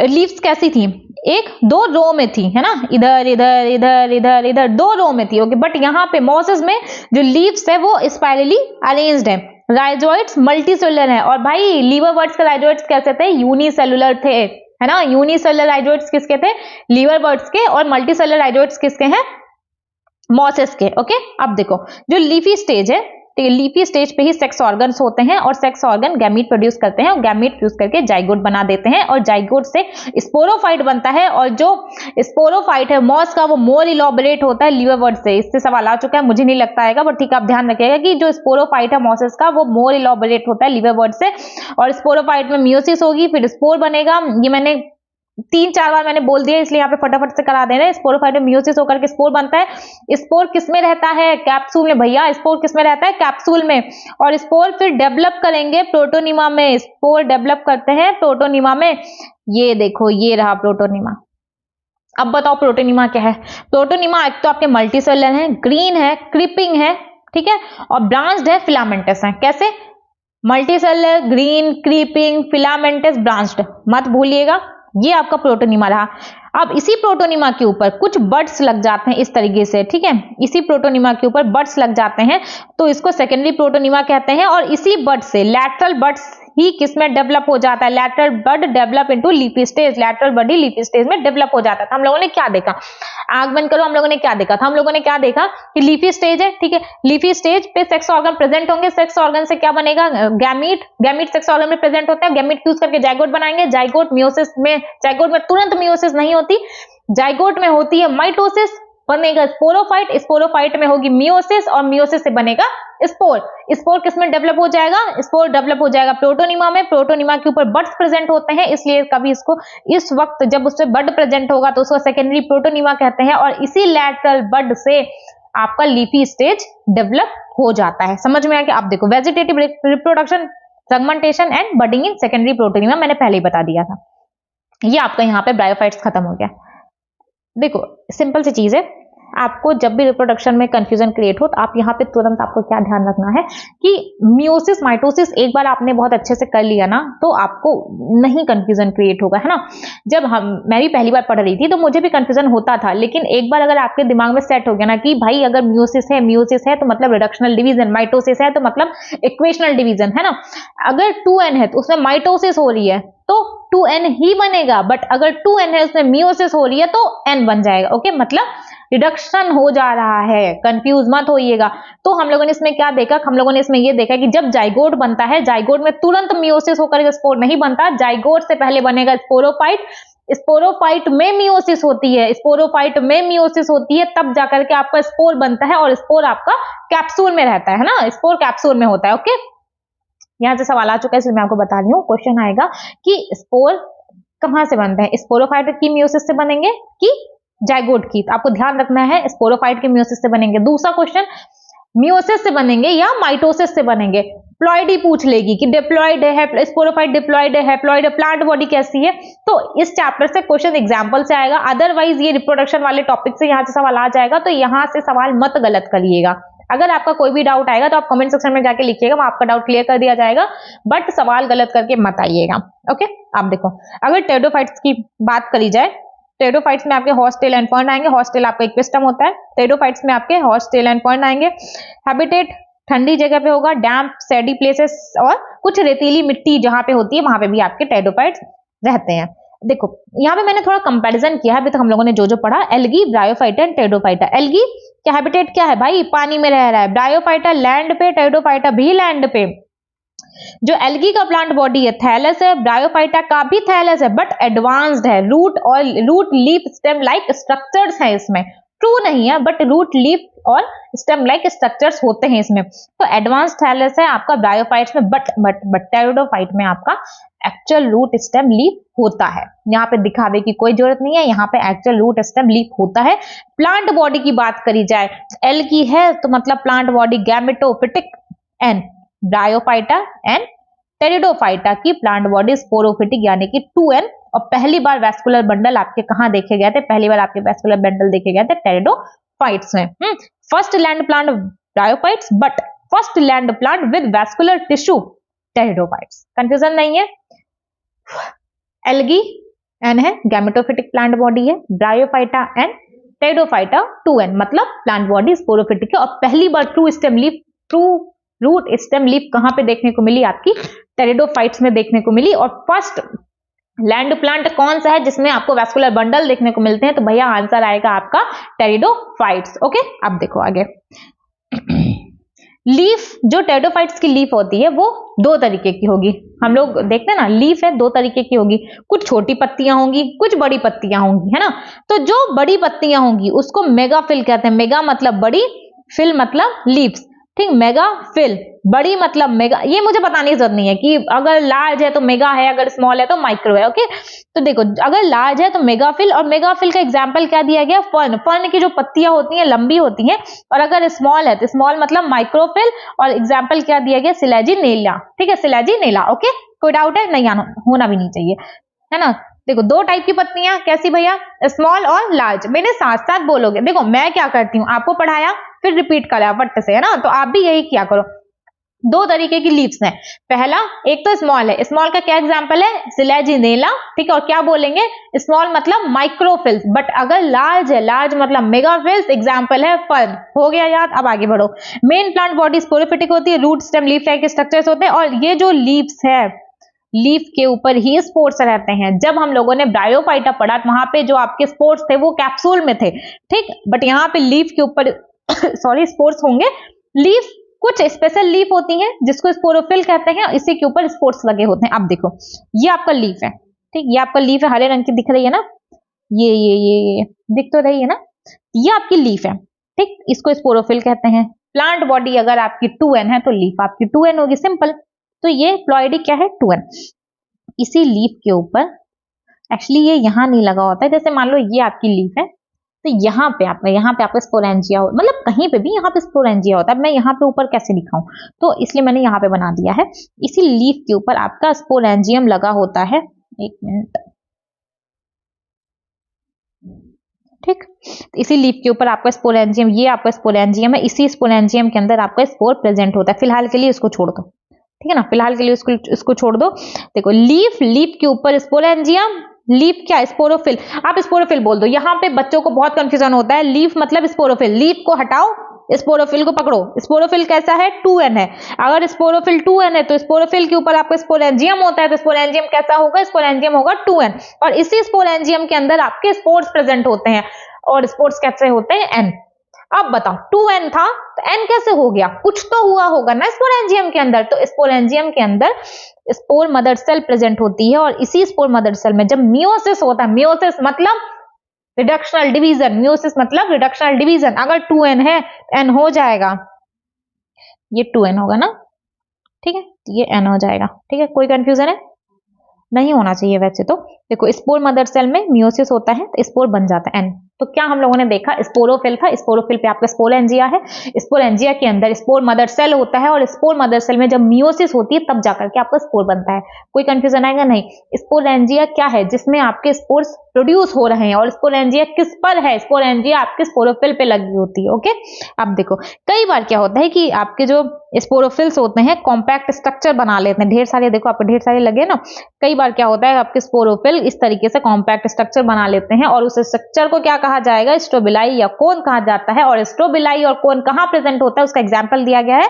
लीव्स कैसी थी, 1-2 रो में थी, है ना, इधर इधर इधर इधर इधर 2 रो में थी। ओके, बट यहाँ पे मॉसेस में जो लीव्स है वो स्पाइरली अरेंज्ड है। राइजोइड्स मल्टीसेलुलर है, और भाई लीवर वर्ट्स के राइजोइड्स कैसे थे, यूनिसेलुलर थे, है ना। यूनिसेलुलर राइजोइड्स किसके थे, लीवर वर्ट्स के, और मल्टीसेलुलर राइजोइड्स किसके हैं, मॉसेस के। ओके, अब देखो जो लीफी स्टेज है, तो लीफी स्टेज पे ही सेक्स ऑर्गन्स होते हैं, और सेक्स ऑर्गन गैमीट प्रोड्यूस करते हैं, और गैमीट फ्यूज करके जाइगोट बना देते हैं, और जाइगोट से स्पोरोफाइट बनता है। और जो स्पोरोफाइट है मॉस का, वो मोर इलॉबरेट होता है लीवर वर्ट से। इससे सवाल आ चुका है, मुझे नहीं लगता आएगा, बट ठीक है आप ध्यान रखिएगा कि जो स्पोरोफाइट है मॉसेस का, वो मोर इलॉबरेट होता है लीवर वर्ट से। और स्पोरोफाइट में मियोसिस होगी, फिर स्पोर बनेगा। ये मैंने 3-4 बार मैंने बोल दिया, इसलिए यहाँ पे फटाफट से करा दे रहे हैं। स्पोरोफाइट में मियोसिस होकर के स्पोर बनता है। स्पोर किस में रहता है, कैप्सूल में। भैया स्पोर किस में रहता है, कैप्सूल में। और स्पोर फिर डेवलप करेंगे प्रोटोनिमा में। स्पोर डेवलप करते हैं प्रोटोनिमा में। ये देखो ये रहा प्रोटोनिमा। अब बताओ प्रोटोनिमा क्या है। प्रोटोनिमा एक तो आपके मल्टीसेलुलर है, ग्रीन है, क्रीपिंग है, ठीक है, और ब्रांच्ड है, फिलामेंटस है। कैसे, multicellular, green, creeping, filamentous, branched, मत भूलिएगा। ये आपका प्रोटोनिमा रहा। अब इसी प्रोटोनिमा के ऊपर कुछ बड्स लग जाते हैं इस तरीके से, ठीक है, इसी प्रोटोनिमा के ऊपर बड्स लग जाते हैं, तो इसको सेकेंडरी प्रोटोनिमा कहते हैं। और इसी बड से लैटरल बड्स ही किसमें डेवलप हो जाता है, lateral bud develop into leafy stage. Lateral bud ही लीफी स्टेज में डेवलप हो जाता था। हम लोगों ने क्या देखा, आंख बंद करो, हम लोगों ने क्या देखा था, हम लोगों ने क्या देखा कि लीफी स्टेज है, ठीक है, लीफी स्टेज पे सेक्स ऑर्गन प्रेजेंट होंगे। सेक्स ऑर्गन से क्या बनेगा, गैमीट। गैमीट सेक्स ऑर्गन में प्रेजेंट होता है, गैमीट फ्यूज करके जाइगोट बनाएंगे। जाइगोट मियोसिस में, जाइगोट में तुरंत मियोसिस नहीं होती, जाइगोट में होती है माइटोसिस, बनेगा स्पोरोफाइट, स्पोरोफाइट में होगी मियोसिस, और मियोसिस से बनेगा स्पोर। स्पोर किसमें डेवलप हो जाएगा, स्पोर डेवलप हो जाएगा प्रोटोनिमा में। प्रोटोनिमा के ऊपर बड्स प्रेजेंट होते हैं, इसलिए कभी इसको इस वक्त जब उससे बड प्रेजेंट होगा तो उसको सेकेंडरी प्रोटोनिमा कहते हैं। और इसी लैटरल बड से आपका लीफी स्टेज डेवलप हो जाता है। समझ में आ गया। आप देखो vegetative reproduction, segmentation and budding in secondary protonema, मैंने पहले ही बता दिया था। ये आपका यहाँ पे ब्रायोफाइट्स खत्म हो गया। देखो सिंपल सी चीज है, आपको जब भी रिप्रोडक्शन में कंफ्यूजन क्रिएट हो तो आप यहाँ पे तुरंत आपको क्या ध्यान रखना है कि मियोसिस माइटोसिस एक बार आपने बहुत अच्छे से कर लिया ना तो आपको नहीं कंफ्यूजन क्रिएट होगा, है ना। जब मैं भी पहली बार पढ़ रही थी तो मुझे भी कंफ्यूजन होता था, लेकिन एक बार अगर आपके दिमाग में सेट हो गया ना कि भाई अगर मियोसिस है तो मतलब रिडक्शनल डिवीजन, माइटोसिस है तो मतलब इक्वेशनल डिवीजन, है ना। अगर 2n है तो उसमें माइटोसिस हो रही है तो 2n ही बनेगा, बट अगर 2n है उसमें मियोसिस हो रही है तो n बन जाएगा। ओके, मतलब रिडक्शन हो जा रहा है, कंफ्यूज मत होइएगा। तो हम लोगों ने इसमें क्या देखा, हम लोगों ने इसमें ये देखा कि जब जाइगोट बनता है, जाइगोट में तुरंत मियोसिस होकर स्पोर नहीं बनता, जाइगोट से पहले बनेगा स्पोरोफाइट, स्पोरोफाइट में मियोसिस होती है, स्पोरोफाइट में मियोसिस होती है, तब जाकर के आपका स्पोर बनता है, और स्पोर आपका कैप्सूल में रहता है ना, स्पोर कैप्सूल में होता है। ओके, यहां से सवाल आ चुका है इसलिए मैं आपको बता रही हूँ। क्वेश्चन आएगा कि स्पोर कहां से बनते हैं, स्पोरोफाइट की मियोसिस से बनेंगे कि जाइगोट की, तो आपको ध्यान रखना है स्पोरोफाइट के मियोसिस से बनेंगे। दूसरा क्वेश्चन मियोसिस से बनेंगे या माइटोसिस से बनेंगे, प्लॉइड ही पूछ लेगी कि डिप्लॉइड है, स्पोरोफाइट डिप्लॉइड है, हैप्लॉइड है, प्लांट बॉडी कैसी है, तो इस चैप्टर से क्वेश्चन एग्जांपल से आएगा। अदरवाइज ये रिप्रोडक्शन वाले टॉपिक से यहाँ से सवाल आ जाएगा, तो यहाँ से सवाल मत गलत करिएगा। अगर आपका कोई भी डाउट आएगा तो आप कमेंट सेक्शन में जाके लिखिएगा, वहां आपका डाउट क्लियर कर दिया जाएगा, बट सवाल गलत करके मत आइएगा। ओके, आप देखो अगर टेरिडोफाइट्स की बात करी जाए, टेरिडोफाइट्स में आपके हॉर्स टेल एंड पॉइंट आएंगे, हॉर्स टेल आपका इक्विस्टम होता है, टेरिडोफाइट्स में आपके हॉर्स टेल एंड पॉइंट आएंगे। हैबिटेट ठंडी जगह पे होगा, डैम्प सैडी प्लेसेस और कुछ रेतीली मिट्टी जहां पे होती है वहां पे भी आपके टेरिडोफाइट्स रहते हैं। देखो यहाँ पे मैंने थोड़ा कंपैरिजन किया है, अभी तक हम लोगों ने जो जो पढ़ा, एल्गी, ब्रायोफाइटा, टेरिडोफाइटा। एल्गी क्या हैबिटेट क्या है भाई, पानी में रह रहा है, ब्रायोफाइटा लैंड पे, टेरिडोफाइटा भी लैंड पे। जो एल्गी का प्लांट बॉडी है थैलस है, ब्रायोफाइटा का भी थैलस है बट एडवांस्ड है, रूट और root leaf stem like structures हैं इसमें, ट्रू नहीं है, बट रूट, लीफ और स्टेम लाइक स्ट्रक्चर्स होते हैं इसमें। तो एडवांस थैलेस है आपका ब्रायोफाइट्स में, बट टेरिडोफाइट में आपका एक्चुअल रूट स्टेम लीफ होता है। यहाँ पे दिखावे की कोई जरूरत नहीं है, यहाँ पे एक्चुअल रूट स्टेम लीफ होता है। प्लांट बॉडी की बात करी जाए, एल की है तो मतलब plant body gametophytic, n bryophyta and pteridophyta की प्लांट बॉडी स्पोरोफिटिक यानी कि 2n। और पहली बार वैस्कुलर बंडल आपके कहाँ देखे गए थे? पहली बार आपके वैस्कुलर बंडल देखे गए थे टेरिडोफाइट्स में। First land plant bryophytes, but first land plant with vascular tissue pteridophytes. Confusion नहीं है। एल्गी एन है, गैमेटोफिटिक प्लांट बॉडी है, ब्रायोफाइटा एंड टेरिडोफाइटा 2n मतलब प्लांट बॉडी स्पोरोफिटिक है। और पहली बार true stem leaf, true root stem leaf कहां पे देखने को मिली? आपकी टेरिडोफाइट्स में देखने को मिली। और फर्स्ट लैंड प्लांट कौन सा है जिसमें आपको वैस्कुलर बंडल देखने को मिलते हैं? तो भैया आंसर आएगा आपका टेरिडोफाइट्स। ओके, अब देखो आगे। लीफ, जो टेरिडोफाइट्स की लीफ होती है वो दो तरीके की होगी। हम लोग देखते हैं ना, लीफ है दो तरीके की होगी, कुछ छोटी पत्तियां होंगी, कुछ बड़ी पत्तियां होंगी, है ना। तो जो बड़ी पत्तियां होंगी उसको मेगाफिल कहते हैं। मेगा मतलब बड़ी, फिल मतलब लीव्स, ठीक। मेगा फिल, बड़ी मतलब मेगा। ये मुझे बताने की जरूरत नहीं है कि अगर लार्ज है तो मेगा है, अगर स्मॉल है तो माइक्रो है। ओके, तो देखो अगर लार्ज है तो मेगाफिल, और मेगाफिल का एग्जांपल क्या दिया गया? फर्न। फर्न की जो पत्तियां होती हैं लंबी होती हैं। और अगर स्मॉल है तो स्मॉल मतलब माइक्रोफिल, और एग्जाम्पल क्या दिया गया? सिलेजिनेला, ठीक है, सिलेजिनेला। ओके, कोई डाउट है? नहीं, होना भी नहीं चाहिए, है ना। देखो दो टाइप की पत्तियां, कैसी भैया? स्मॉल और लार्ज। मेरे साथ साथ बोलोगे। देखो मैं क्या करती हूँ, आपको पढ़ाया फिर रिपीट कराया वट से, है ना। तो आप भी यही किया करो। दो तरीके की लीव्स हैं। पहला, एक तो स्मॉल है, स्मॉल का क्या एग्जांपल है? सिलेजिनेला, ठीक है। और क्या बोलेंगे? स्मॉल मतलब माइक्रोफिल्स। बट अगर लार्ज है, लार्ज मतलब मेगाफिल्स, एग्जांपल है फर्न। हो गया याद? अब आगे बढ़ो। मेन प्लांट बॉडी स्पोरोफिटिक होती है, root stem leaf like structures होते हैं। और ये जो लीव्स है, लीफ के ऊपर ही स्पोर्स रहते हैं। जब हम लोगों ने ब्रायोफाइटा पढ़ा वहां पे जो आपके स्पोर्स थे वो कैप्सूल में थे, ठीक। बट यहाँ पे लीफ के ऊपर सॉरी स्पोर्स होंगे। लीफ, कुछ स्पेशल लीफ होती हैं जिसको स्पोरोफिल कहते हैं, इसी के ऊपर स्पोर्स लगे होते हैं। अब देखो ये आपका लीफ है, ठीक। ये आपका लीफ है, हरे रंग की दिख रही है ना, ये दिख तो रही है ना। ये आपकी लीफ है, ठीक। इसको स्पोरोफिल कहते हैं। प्लांट बॉडी अगर आपकी 2n है तो लीफ आपकी 2n होगी, सिंपल। तो ये प्लॉइडी क्या है? 2n। इसी लीफ के ऊपर, एक्चुअली ये यहाँ नहीं लगा होता है। जैसे मान लो ये आपकी लीफ है, तो यहाँ पे आपका स्पोरेंजिया हो, मतलब कहीं पे भी यहाँ पे स्पोरेंजिया होता है। मैं यहाँ पे ऊपर कैसे दिखाऊं? तो इसलिए मैंने यहाँ पे बना दिया है। इसी लीफ के ऊपर आपका स्पोरेंजियम लगा होता है। एक मिनट, ठीक। इसी लीफ के ऊपर आपका स्पोरेंजियम, ये आपका स्पोरेंजियम है। इसी स्पोरेंजियम के अंदर आपका स्पोर प्रेजेंट होता है। फिलहाल के लिए इसको छोड़ दो, ठीक है ना। फिलहाल के लिए इसको छोड़ दो। देखो लीफ के ऊपर स्पोरेंजियम, लीफ क्या? स्पोरोफिल। आप स्पोरोफिल बोल दो। यहाँ पे बच्चों को बहुत कंफ्यूजन होता है। लीफ मतलब स्पोरोफिल, लीफ को हटाओ, स्पोरोफिल को पकड़ो। स्पोरोफिल कैसा है? 2n है। अगर स्पोरोफिल 2n है तो स्पोरोफिल के ऊपर आपका स्पोरेंजियम होता है, तो स्पोरेंजियम कैसा होगा? स्पोरेंजियम होगा 2n। और इसी स्पोरेंजियम के अंदर आपके स्पोर्स प्रेजेंट होते हैं। और स्पोर्स कैसे होते हैं? n। अब बताओ 2n था तो n कैसे हो गया? कुछ तो हुआ होगा ना स्पोरेंजियम के अंदर। तो स्पोरेंजियम के अंदर स्पोर मदर सेल प्रेजेंट होती है। और इसी स्पोर मदर सेल में जब मियोसिस होता है, मियोसिस मतलब रिडक्शनल डिवीजन, मियोसिस मतलब रिडक्शनल डिवीजन। अगर 2n है n हो जाएगा, ये 2n होगा ना, ठीक है, ये n हो जाएगा, ठीक है। कोई कंफ्यूजन है? नहीं होना चाहिए वैसे तो। देखो स्पोर मदर सेल में मियोसिस होता है तो स्पोर बन जाता है n। तो क्या हम लोगों ने देखा? स्पोरोफिल था, स्पोरोफिल पे आपका स्पोरेंजिया है। स्पोरेंजिया के अंदर स्पोर मदर सेल होता है, और स्पोर मदर सेल में जब मियोसिस होती है तब जाकर के आपका स्पोर बनता है। कोई कंफ्यूजन आएगा? नहीं। स्पोरेंजिया क्या है? जिसमें आपके स्पोर्स प्रोड्यूस हो रहे हैं। और स्पोरेंजिया किस पर है? स्पोरेंजिया आपके स्पोरोफिल पे लगी होती है। ओके, अब देखो कई बार क्या होता है कि आपके जो स्पोरोफिल्स होते हैं कॉम्पैक्ट स्ट्रक्चर बना लेते हैं, ढेर सारे, देखो आपको ढेर सारे लगे ना। कई बार क्या होता है आपके स्पोरोफिल इस तरीके से कॉम्पैक्ट स्ट्रक्चर बना लेते हैं, और उस स्ट्रक्चर को क्या कहा जाएगा? स्ट्रोबिलाई या कोन कहा जाता है। और स्ट्रोबिलाई और कोन कहाँ प्रेजेंट होता है? उसका एग्जाम्पल दिया गया है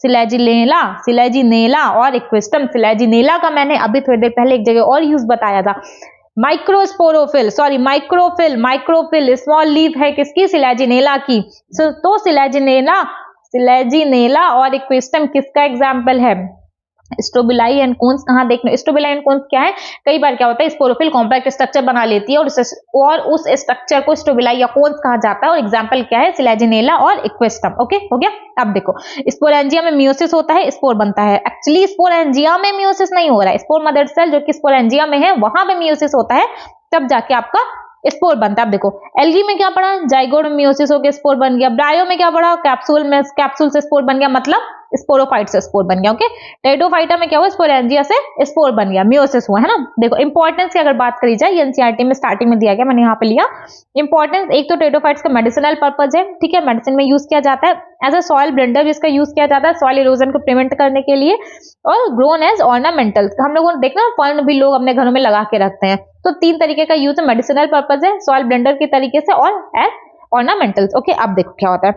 सिलेजिनेला और इक्विस्टम। सिलेजिनेला का मैंने अभी थोड़ी देर पहले एक जगह और यूज बताया था। माइक्रोफिल स्मॉल लीफ है किसकी? सिलेजिनेला की। तो सिलेजिनेला और इक्विस्टम किसका एग्जाम्पल है? स्ट्रोबिलाई एंड कोन्स कहाँ देखने, स्ट्रोबिलाई एंड कोन्स क्या है, कई बार क्या होता है स्पोरोफिल कॉम्पैक्ट स्ट्रक्चर बना लेती है और उस स्ट्रक्चर को स्ट्रोबिलाई या कोन्स कहा जाता है। और एग्जांपल क्या है, सिलेजिनेला और इक्वेस्टम। ओके हो गया। अब देखो स्पोरेंजिया में मियोसिस होता है, स्पोर बनता है। एक्चुअली स्पोरेंजिया में मियोसिस नहीं हो रहा है, स्पोर मदर सेल जो कि स्पोरेंजिया में है वहां पे मियोसिस होता है, तब जाके आपका स्पोर बनता है। अब देखो एल्गी में क्या पढ़ा, जाइगोट में मियोसिस होकर स्पोर बन गया। ब्रायो में क्या पढ़ा, कैप्सूल से स्पोर बन गया, मतलब स्पोरोफाइट से स्पोर बन गया। ओके टेरिडोफाइटा में क्या हुआ, स्पोरेंजिया से स्पोर बन गया, मियोसिस हुआ है ना। देखो इंपॉर्टेंस की अगर बात करी जाए, एनसीईआरटी में स्टार्टिंग में दिया गया, मैंने यहाँ पे लिया इंपॉर्टेंस। एक तो टेरिडोफाइट्स का मेडिसिनल पर्पज है, ठीक है, मेडिसिन में यूज किया जाता है। एज अ सॉइल ब्लेंडर जिसका यूज किया जाता है सॉइल इरोजन को प्रिवेंट करने के लिए, और ग्रोन एज ऑर्नामेंटल, हम लोगों ने देखना फर्न भी लोग अपने घरों में लगा के रखते हैं। तो 3 तरीके का यूज है, मेडिसिनल पर्पज है, सॉइल ब्लेंडर के तरीके से, और एज ऑर्नामेंटल्स। ओके अब देखो क्या होता है,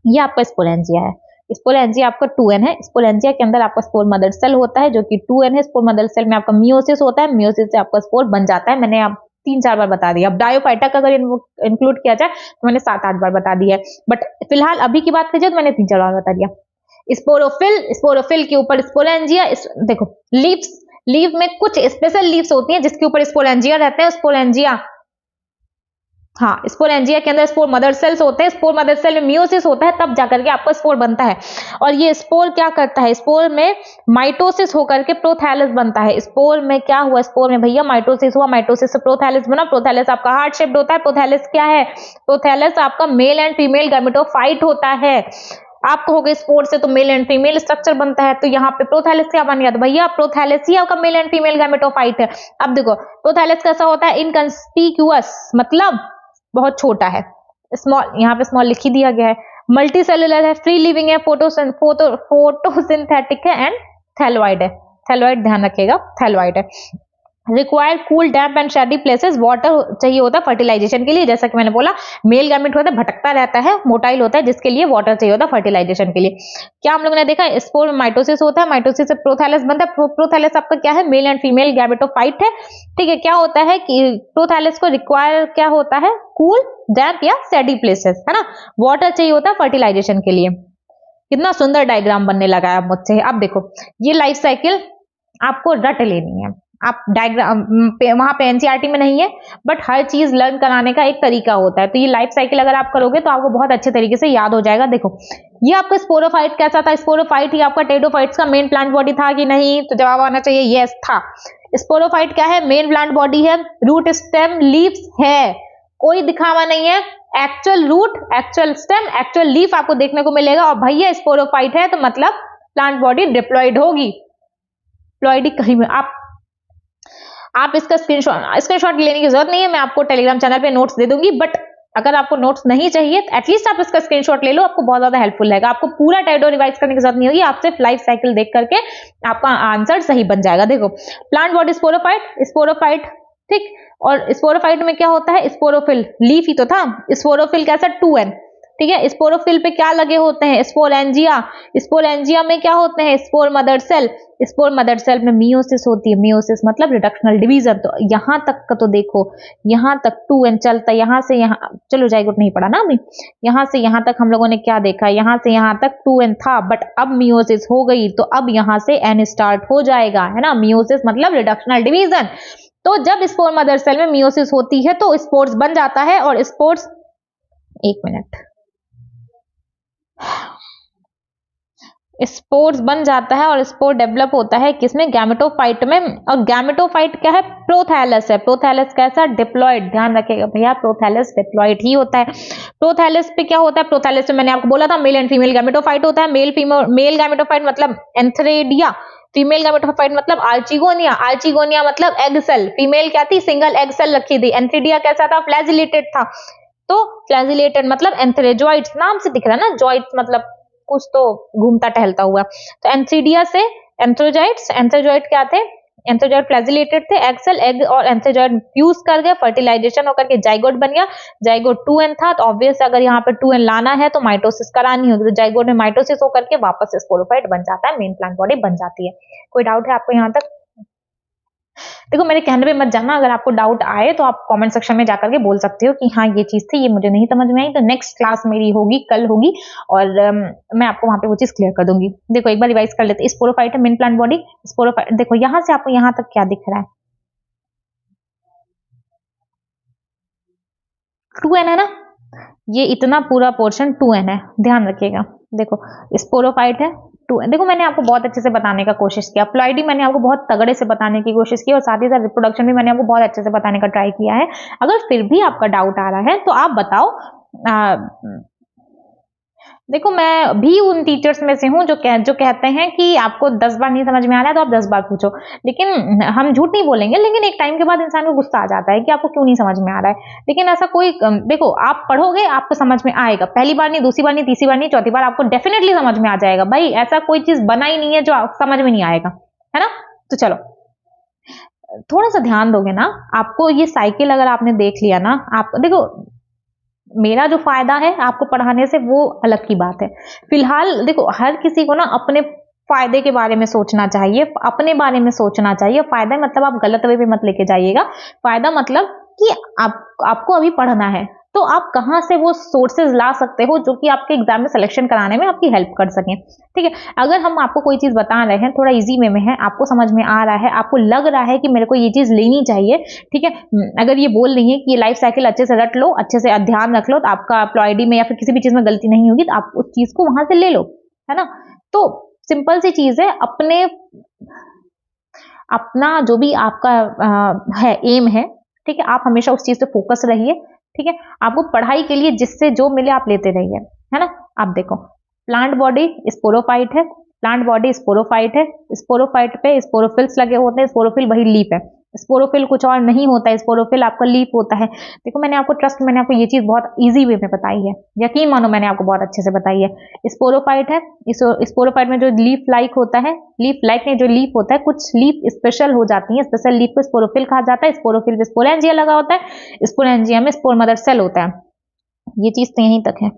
ये आपका स्पोरेंजिया है। स्पोरेंजिया आपका 2n है। स्पोरेंजिया के अंदर आपका स्पोर मदर सेल होता है जो कि 2n है। स्पोर मदर सेल में आपका मियोसिस होता है, मियोसिस से आपका स्पोर बन जाता है। मैंने आप 3-4 बार बता दिया। अब डायोफाइटा का अगर इंक्लूड किया जाए तो मैंने 7-8 बार बता दिया है, बट फिलहाल अभी की बात कीजिए तो मैंने 3-4 बार बता दिया। स्पोरोफिल के ऊपर स्पोरेंजिया, देखो लीव में कुछ स्पेशल लीव्स होती हैं जिसके ऊपर स्पोरेंजिया रहते हैं। स्पोरेंजिया, हाँ स्पोरेंजिया के अंदर स्पोर मदर सेल्स होते हैं, स्पोर मदर सेल में मियोसिस होता है, तब जाकर के आपका स्पोर बनता है। और ये स्पोर क्या करता है, स्पोर में माइटोसिस होकर के प्रोथैलस बनता है। स्पोर में क्या हुआ, स्पोर में भैया माइटोसिस हुआ, माइटोसिस से प्रोथैलस बना। प्रोथैलस आपका हार्ट शेप्ड होता है। प्रोथैलस क्या है, प्रोथैलस आपका मेल एंड फीमेल गैमेटोफाइट होता है। आप कहोगे स्पोर से तो मेल एंड फीमेल स्ट्रक्चर बनता है, तो यहाँ पे प्रोथैलस क्या बन गया, तो भैया प्रोथैलस ही आपका मेल एंड फीमेल गैमेटोफाइट है। अब देखो प्रोथैलस कैसा होता है, इनकंस्पिक्यूअस, मतलब बहुत छोटा है, स्मॉल, यहाँ पे स्मॉल लिख ही दिया गया है। मल्टी सेलुलर है, फ्री लिविंग है, फोटोसिंथेटिक है, एंड थैलोइड है। थैलोइड ध्यान रखिएगा, थैलोइड है। Required cool damp and shady places, water चाहिए होता है फर्टिलाइजेशन के लिए। जैसा कि मैंने बोला मेल गैमेट होता है, भटकता रहता है, मोटाइल होता है, जिसके लिए वाटर चाहिए होता है फर्टिलाइजेशन के लिए। क्या हम लोगों ने देखा, स्पोर में माइटोसिस होता है, माइटोसिस से प्रोथैलस बनता है। प्रोथैलस आपका क्या है, मेल एंड फीमेल गैमेटोफाइट है, ठीक है। क्या होता है कि प्रोथैलस को रिक्वायर क्या होता है, कूल डैम्प या शेडी प्लेसेस, है ना, वाटर चाहिए होता है फर्टिलाइजेशन के लिए। कितना सुंदर डायग्राम बनने लगा है अब मुझसे। अब देखो ये लाइफ साइकिल आपको रट लेनी है, आप डायग्राम वहां पे एनसीईआरटी में नहीं है, बट हर चीज लर्न कराने का एक तरीका होता है। तो ये लाइफ साइकिल अगर आप करोगे तो आपको बहुत अच्छे तरीके से याद हो जाएगा। देखो ये आपका स्पोरोफाइट कैसा था, स्पोरोफाइट ही आपका टेरिडोफाइट्स का मेन प्लांट बॉडी था कि नहीं, तो जवाब आना चाहिए यस था। स्पोरोफाइट क्या है, मेन प्लांट बॉडी है, रूट स्टेम लीव्स है, कोई दिखावा नहीं है, actual root, actual stem, actual leaf आपको देखने को मिलेगा। और भैया स्पोरोफाइट है तो मतलब प्लांट बॉडी डिप्लॉयड होगी, प्लॉयडी कहीं में। आप इसका स्क्रीनशॉट लेने की जरूरत नहीं है, मैं आपको टेलीग्राम चैनल पे नोट्स दे दूंगी, बट अगर आपको नोट्स नहीं चाहिए तो एटलीस्ट आप इसका स्क्रीनशॉट ले लो, आपको बहुत ज्यादा हेल्पफुल रहेगा। आपको पूरा टेरिडो रिवाइज करने की जरूरत नहीं होगी, आप सिर्फ लाइफ साइकिल देख करके आपका आंसर सही बन जाएगा। देखो प्लांट बॉडी स्पोरोफाइट, ठीक, और स्पोरोफाइट में क्या होता है, स्पोरोफिल, लीफ ही तो था, स्पोरोफिल कैसा 2n, ठीक है। स्पोरोफिल पे क्या लगे होते हैं, स्पोरेंजिया, स्पोरेंजिया में क्या होते हैं, spore mother cell, spore mother cell में मियोसिस होती है, मियोसिस मतलब रिडक्शनल डिवीजन। तो यहां तक का तो देखो, यहां तक 2n चलता है, यहां से यहां, चलो जाइगोट नहीं पढ़ा ना अभी, यहां से यहां तक हम लोगों ने क्या देखा, यहां से यहां तक 2n था, बट अब मियोसिस हो गई तो अब यहां से n स्टार्ट हो जाएगा, है ना। मियोसिस मतलब रिडक्शनल डिवीजन। तो जब स्पोर मदर सेल में मियोसिस होती है तो स्पोर्स बन जाता है, और स्पोर्स, एक मिनट, स्पोर्स बन जाता है और स्पोर डेवलप होता है किसमें, गैमेटोफाइट में। और गैमेटोफाइट क्या है, प्रोथैलस है। प्रोथैलस कैसा, डिप्लॉयड, ध्यान रखिएगा भैया प्रोथैलस डिप्लॉयड ही होता है। प्रोथैलस पे क्या होता है, प्रोथैलस में मैंने आपको बोला था मेल एंड फीमेल गैमेटोफाइट होता है। मेल गैमेटोफाइट मतलब एंथ्रेडिया, फीमेल गैमेटोफाइट मतलब आर्चिगोनिया, आर्चिगोनिया मतलब एग सेल, फीमेल क्या थी, सिंगल एग सेल रखी थी। एंथ्रेडिया कैसा था, फ्लैजिलेटेड था। तो फ्लैजिलेटेड मतलब एंथ्रेजॉइड्स, नाम से दिख रहा है ना, जॉइड्स मतलब कुछ तो घूमता टहलता हुआ। तो एंथ्रीडिया से एंथ्रोजॉइड्स, एंथ्रोजॉइड क्या थे, एंथ्रोजॉइड फ्लैजिलेटेड थे, एग सेल, एग और एंथ्रोजॉइड फ्यूज कर गए, फर्टिलाइजेशन होकर के जाइगोट बन गया। जाइगोट 2n था, तो ऑब्वियस अगर यहाँ पे 2n लाना है तो माइटोसिस करानी होगी, तो जाइगोट में माइटोसिस होकर के वापस स्पोरोफाइट बन जाता है, मेन प्लांट बॉडी बन जाती है। कोई डाउट है आपको यहाँ तक? देखो मेरे कहने पे मत जाना, अगर आपको डाउट आए तो आप कमेंट सेक्शन में जाकर के बोल सकते हो कि हाँ ये चीज़ थी, ये मुझे नहीं समझ में आई, तो नेक्स्ट क्लास मेरी होगी, कल होगी, और मैं आपको वहाँ पे वो चीज़ क्लियर कर दूंगी। देखो एक बार रिवाइज कर लेते हैं। स्पोरोफाइट है मेन प्लांट बॉडी। स्पोरोफाइट देखो यहाँ से आपको यहाँ तक क्या दिख रहा है, 2n है ना, ये इतना पूरा पोर्शन 2n है, ध्यान रखिएगा। देखो स्पोरोफाइट है 2n। देखो मैंने आपको बहुत अच्छे से बताने का कोशिश किया, प्लॉइडी मैंने आपको बहुत तगड़े से बताने की कोशिश की, और साथ ही साथ रिप्रोडक्शन भी मैंने आपको बहुत अच्छे से बताने का ट्राई किया है। अगर फिर भी आपका डाउट आ रहा है तो आप बताओ। देखो मैं भी उन टीचर्स में से हूँ जो कहते हैं कि आपको 10 बार नहीं समझ में आ रहा है तो आप 10 बार पूछो, लेकिन हम झूठ नहीं बोलेंगे, लेकिन एक टाइम के बाद इंसान को गुस्सा आ जाता है कि आपको क्यों नहीं समझ में आ रहा है। लेकिन ऐसा कोई देखो आप पढ़ोगे आपको समझ में आएगा, पहली बार नहीं, दूसरी बार नहीं, तीसरी बार नहीं, चौथी बार आपको डेफिनेटली समझ में आ जाएगा। भाई ऐसा कोई चीज बना ही नहीं है जो समझ में नहीं आएगा, है ना। तो चलो थोड़ा सा ध्यान दोगे ना, आपको ये साइकिल अगर आपने देख लिया ना, आप देखो मेरा जो फायदा है आपको पढ़ाने से वो अलग की बात है। फिलहाल देखो हर किसी को ना अपने फायदे के बारे में सोचना चाहिए, अपने बारे में सोचना चाहिए। फायदा मतलब आप गलत वे पे मत लेके जाइएगा। फायदा मतलब कि आपको अभी पढ़ना है तो आप कहाँ से वो सोर्सेज ला सकते हो जो कि आपके एग्जाम में सिलेक्शन कराने में आपकी हेल्प कर सकें। ठीक है, अगर हम आपको कोई चीज बता रहे हैं, थोड़ा इजी वे में है, आपको समझ में आ रहा है, आपको लग रहा है कि मेरे को ये चीज लेनी चाहिए, ठीक है, अगर ये बोल रही है कि ये लाइफ साइकिल अच्छे से रट लो, अच्छे से ध्यान रख लो, तो आपका प्लॉइडी में या फिर किसी भी चीज में गलती नहीं होगी, तो आप उस चीज को वहां से ले लो, है ना। तो सिंपल सी चीज है, अपना जो भी आपका है एम है, ठीक है, आप हमेशा उस चीज पे फोकस रहिए। ठीक है, आपको पढ़ाई के लिए जिससे जो मिले आप लेते रहिए, है ना। आप देखो प्लांट बॉडी स्पोरोफाइट है, प्लांट बॉडी स्पोरोफाइट है, स्पोरोफाइट पे स्पोरोफिल्स लगे होते हैं, स्पोरोफिल वही लीफ है, स्पोरोफिल कुछ और नहीं होता है, स्पोरोफिल आपका लीफ होता है। देखो मैंने आपको ये चीज बहुत इजी वे में बताई है, यकीन मानो मैंने आपको बहुत अच्छे से बताई है। स्पोरोफाइट है, स्पोरोफाइट में जो लीफ लाइक होता है, लीफ लाइक में जो लीफ होता है, कुछ लीफ स्पेशल हो जाती है, स्पेशल लीफ को स्पोरोफिल कहा जाता है। स्पोरोफिल पे स्पोरेंजिया लगा होता है, स्पोरेंजिया में स्पोर मदर सेल होता है। ये चीज तो यहीं तक है।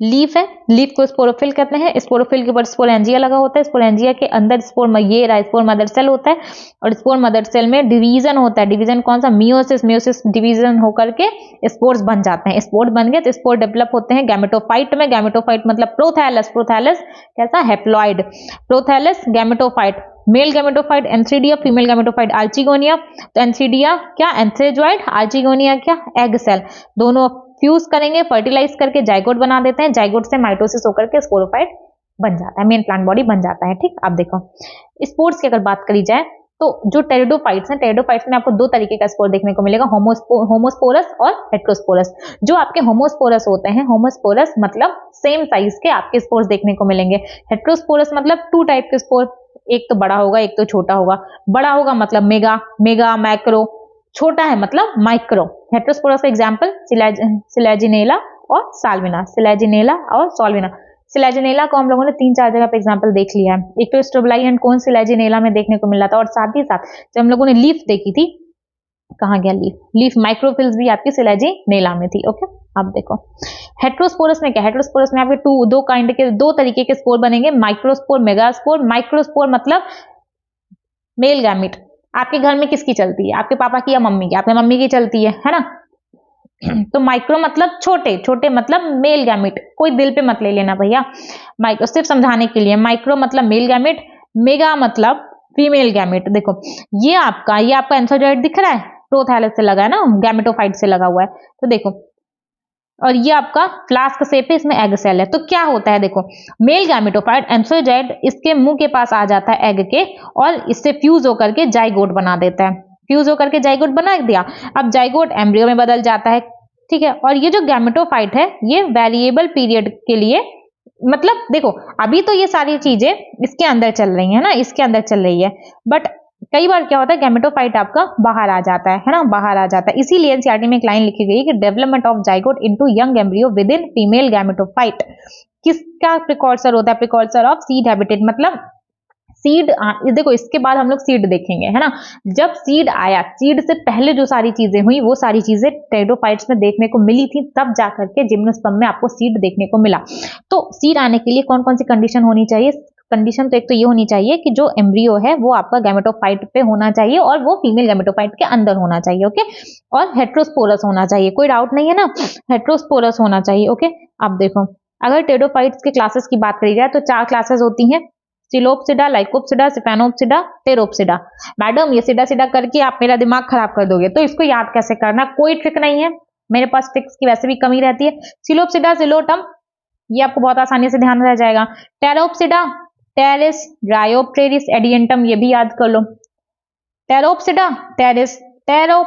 लीफ है, लीफ को स्पोरोफिल कहते हैं, स्पोरोफिल के ऊपर स्पोरेंजिया लगा होता है, स्पोरेंजिया के अंदर स्पोर मदर सेल होता है, और स्पोर मदर सेल में डिवीजन होता है। डिवीजन कौन सा, मियोसिस, मियोसिस डिवीजन होकर के स्पोर्स बन जाते हैं। स्पोर बन गए तो स्पोर डेवलप होते हैं गैमेटोफाइट में। गैमेटोफाइट मतलब प्रोथैलस, प्रोथैलस कैसा, haploid, prothallus gametophyte, male gametophyte antheridia, female gametophyte archegonia. तो एंथ्रीडिया क्या, एंथ्रेजॉइड, आर्चिगोनिया क्या, एग सेल, दोनों फ्यूज करेंगे, फर्टिलाइज करके जाइगोट बना देते हैं, जाइगोट से माइटोसिस होकर के स्पोरोफाइट बन जाता है, मेन प्लांट बॉडी बन जाता है। ठीक, आप देखो स्पोर्स की अगर बात करी जाए तो जो टेरिडोफाइट्स हैं, टेरिडोफाइट्स में आपको दो तरीके का स्पोर देखने को मिलेगा, होमोस्पोरस और हेट्रोस्पोरस। जो आपके होमोस्पोरस होते हैं, होमोस्पोरस मतलब सेम साइज के आपके स्पोर्स देखने को मिलेंगे। हेट्रोस्पोरस मतलब 2 टाइप के स्पोर, एक तो बड़ा होगा, एक तो छोटा होगा। बड़ा होगा मतलब मेगा, मेगा मैक्रो, छोटा है मतलब माइक्रो। हेट्रोस्पोरस का एग्जांपल सिलेजिनेला और साल्विना, सिलेजिनेला और साल्विना। सिलेजिनेला को हम लोगों ने 3-4 जगह पे एग्जांपल देख लिया है। एक तो स्ट्रोबलाई एंड कोन सिलेजिनेला में देखने को मिला था, और साथ ही साथ जब हम लोगों ने लीफ देखी थी, कहाँ गया लीफ, लीफ माइक्रोफिल्स भी आपकी सिलेजिनेला में थी। ओके, अब देखो हेट्रोस्पोरस में क्या, हेट्रोस्पोरस में आपके दो तरीके के स्पोर बनेंगे, माइक्रोस्पोर, मेगास्पोर। माइक्रोस्पोर मतलब मेल गैमिट, आपके घर में किसकी चलती है, आपके पापा की या मम्मी की, आपके मम्मी की चलती है ना। तो माइक्रो मतलब छोटे, छोटे मतलब मेल गैमिट, कोई दिल पे मत ले लेना भैया, माइक्रो सिर्फ समझाने के लिए। माइक्रो मतलब मेल गैमिट, मेगा मतलब फीमेल गैमिट। देखो ये आपका एंथ्रोजॉइड दिख रहा है, प्रोथैलस से लगा है ना, गैमेटोफाइट से लगा हुआ है, तो देखो, और ये आपका फ्लास्क शेप है, इसमें एग सेल है। तो क्या होता है, देखो मेल गैमेटोफाइट एंथ्रोजॉइड इसके मुंह के पास आ जाता है एग के, और इससे फ्यूज होकर के जाइगोट बना देता है, फ्यूज होकर के जाइगोट बना दिया। अब जाइगोट एम्ब्रियो में बदल जाता है, ठीक है। और ये जो गैमेटोफाइट है ये वेरिएबल पीरियड के लिए, मतलब देखो अभी तो ये सारी चीजें इसके अंदर चल रही है ना, इसके अंदर चल रही है, बट कई बार क्या होता है गैमेटोफाइट आपका बाहर आ जाता है ना, बाहर आ जाता है। इसीलिए एनसीईआरटी में एक लाइन लिखी गई कि development of zygote into young embryo with in female gametophyte. किसका प्रिकॉर्सर होता है, प्रिकॉर्सर ऑफ सीड हैबिटेट, मतलब सीड। देखो इसके बाद हम लोग सीड देखेंगे, है ना। जब सीड आया, सीड से पहले जो सारी चीजें हुई वो सारी चीजें टेरिडोफाइट्स में देखने को मिली थी, तब जाकर के जिम्नोस्पर्म में आपको सीड देखने को मिला। तो सीड आने के लिए कौन कौन सी कंडीशन होनी चाहिए, कंडीशन तो एक तो ये होनी चाहिए कि जो एम्ब्रियो है वो आपका गैमेटोफाइट पे होना चाहिए और वो फीमेल गैमेटोफाइट के अंदर होना चाहिए, ओके। और हेट्रोस्पोरस होना चाहिए, कोई डाउट नहीं है ना, हेट्रोस्पोरस होना चाहिए, ओके। अब देखो, अगर टेरोफाइट्स के क्लासेस की बात करी जाए तो 4 क्लासेस होती हैं, सिलोप्सिडा, लाइकोप्सिडा, सिफेनोप्सिडा, टेरोप्सिडा। मैडम ये सीधा सीधा करके आप मेरा दिमाग खराब कर दोगे, तो इसको याद कैसे करना, कोई ट्रिक नहीं है, मेरे पास ट्रिक्स की वैसे भी कमी रहती है। सिलोप्सिडा, सिलोटम, ये आपको बहुत आसानी से ध्यान रह जाएगा। टेरोप्सिडा, टेरिस, ड्रायोप्टेरिस, एडियंटम, ये भी याद कर लो। Pteropsida, pteris, pterop,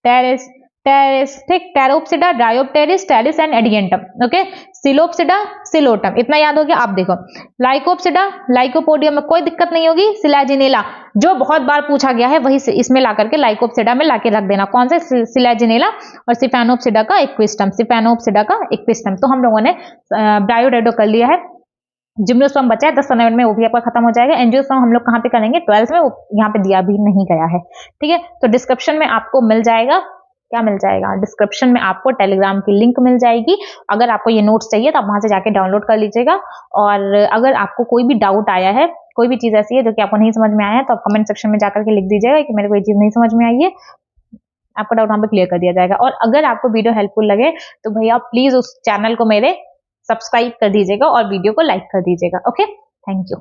pteris, pteris, ठीक, pteropsida, dryopteris, pteris and adiantum, okay. Psilopsida, psilotum, इतना याद हो गया। आप देखो, लाइकोप्सिडा, लाइकोपोडियम में कोई दिक्कत नहीं होगी। सिलाजिनेला, जो बहुत बार पूछा गया है वही इसमें ला करके लाइकोप्सिडा में लाके रख देना। कौन से? सिलाजिनेला और सिफेनोप्सिडा का इक्विस्टम, सिफेनोप्सिडा का इक्विस्टम। तो हम लोगों ने ब्रायोडेडो कर लिया है। जिम्नोस्पर्म बचा है 10 मिनट में, वो भी आपका खत्म हो जाएगा। एंजियोस्पर्म हम लोग कहाँ पे करेंगे? 12th में, वो यहाँ पे दिया भी नहीं गया है, ठीक है। तो डिस्क्रिप्शन में आपको मिल जाएगा, क्या मिल जाएगा? डिस्क्रिप्शन में आपको टेलीग्राम की लिंक मिल जाएगी। अगर आपको ये नोट्स चाहिए तो आप वहां से जाके डाउनलोड कर लीजिएगा। और अगर आपको कोई भी डाउट आया है, कोई भी चीज ऐसी है जो कि आपको नहीं समझ में आया है, तो आप कमेंट सेक्शन में जाकर के लिख दीजिएगा कि मेरे को ये चीज नहीं समझ में आई है, आपका डाउट वहां पे क्लियर कर दिया जाएगा। और अगर आपको वीडियो हेल्पफुल लगे तो भैया प्लीज उस चैनल को मेरे सब्सक्राइब कर दीजिएगा और वीडियो को लाइक कर दीजिएगा, ओके। Thank you.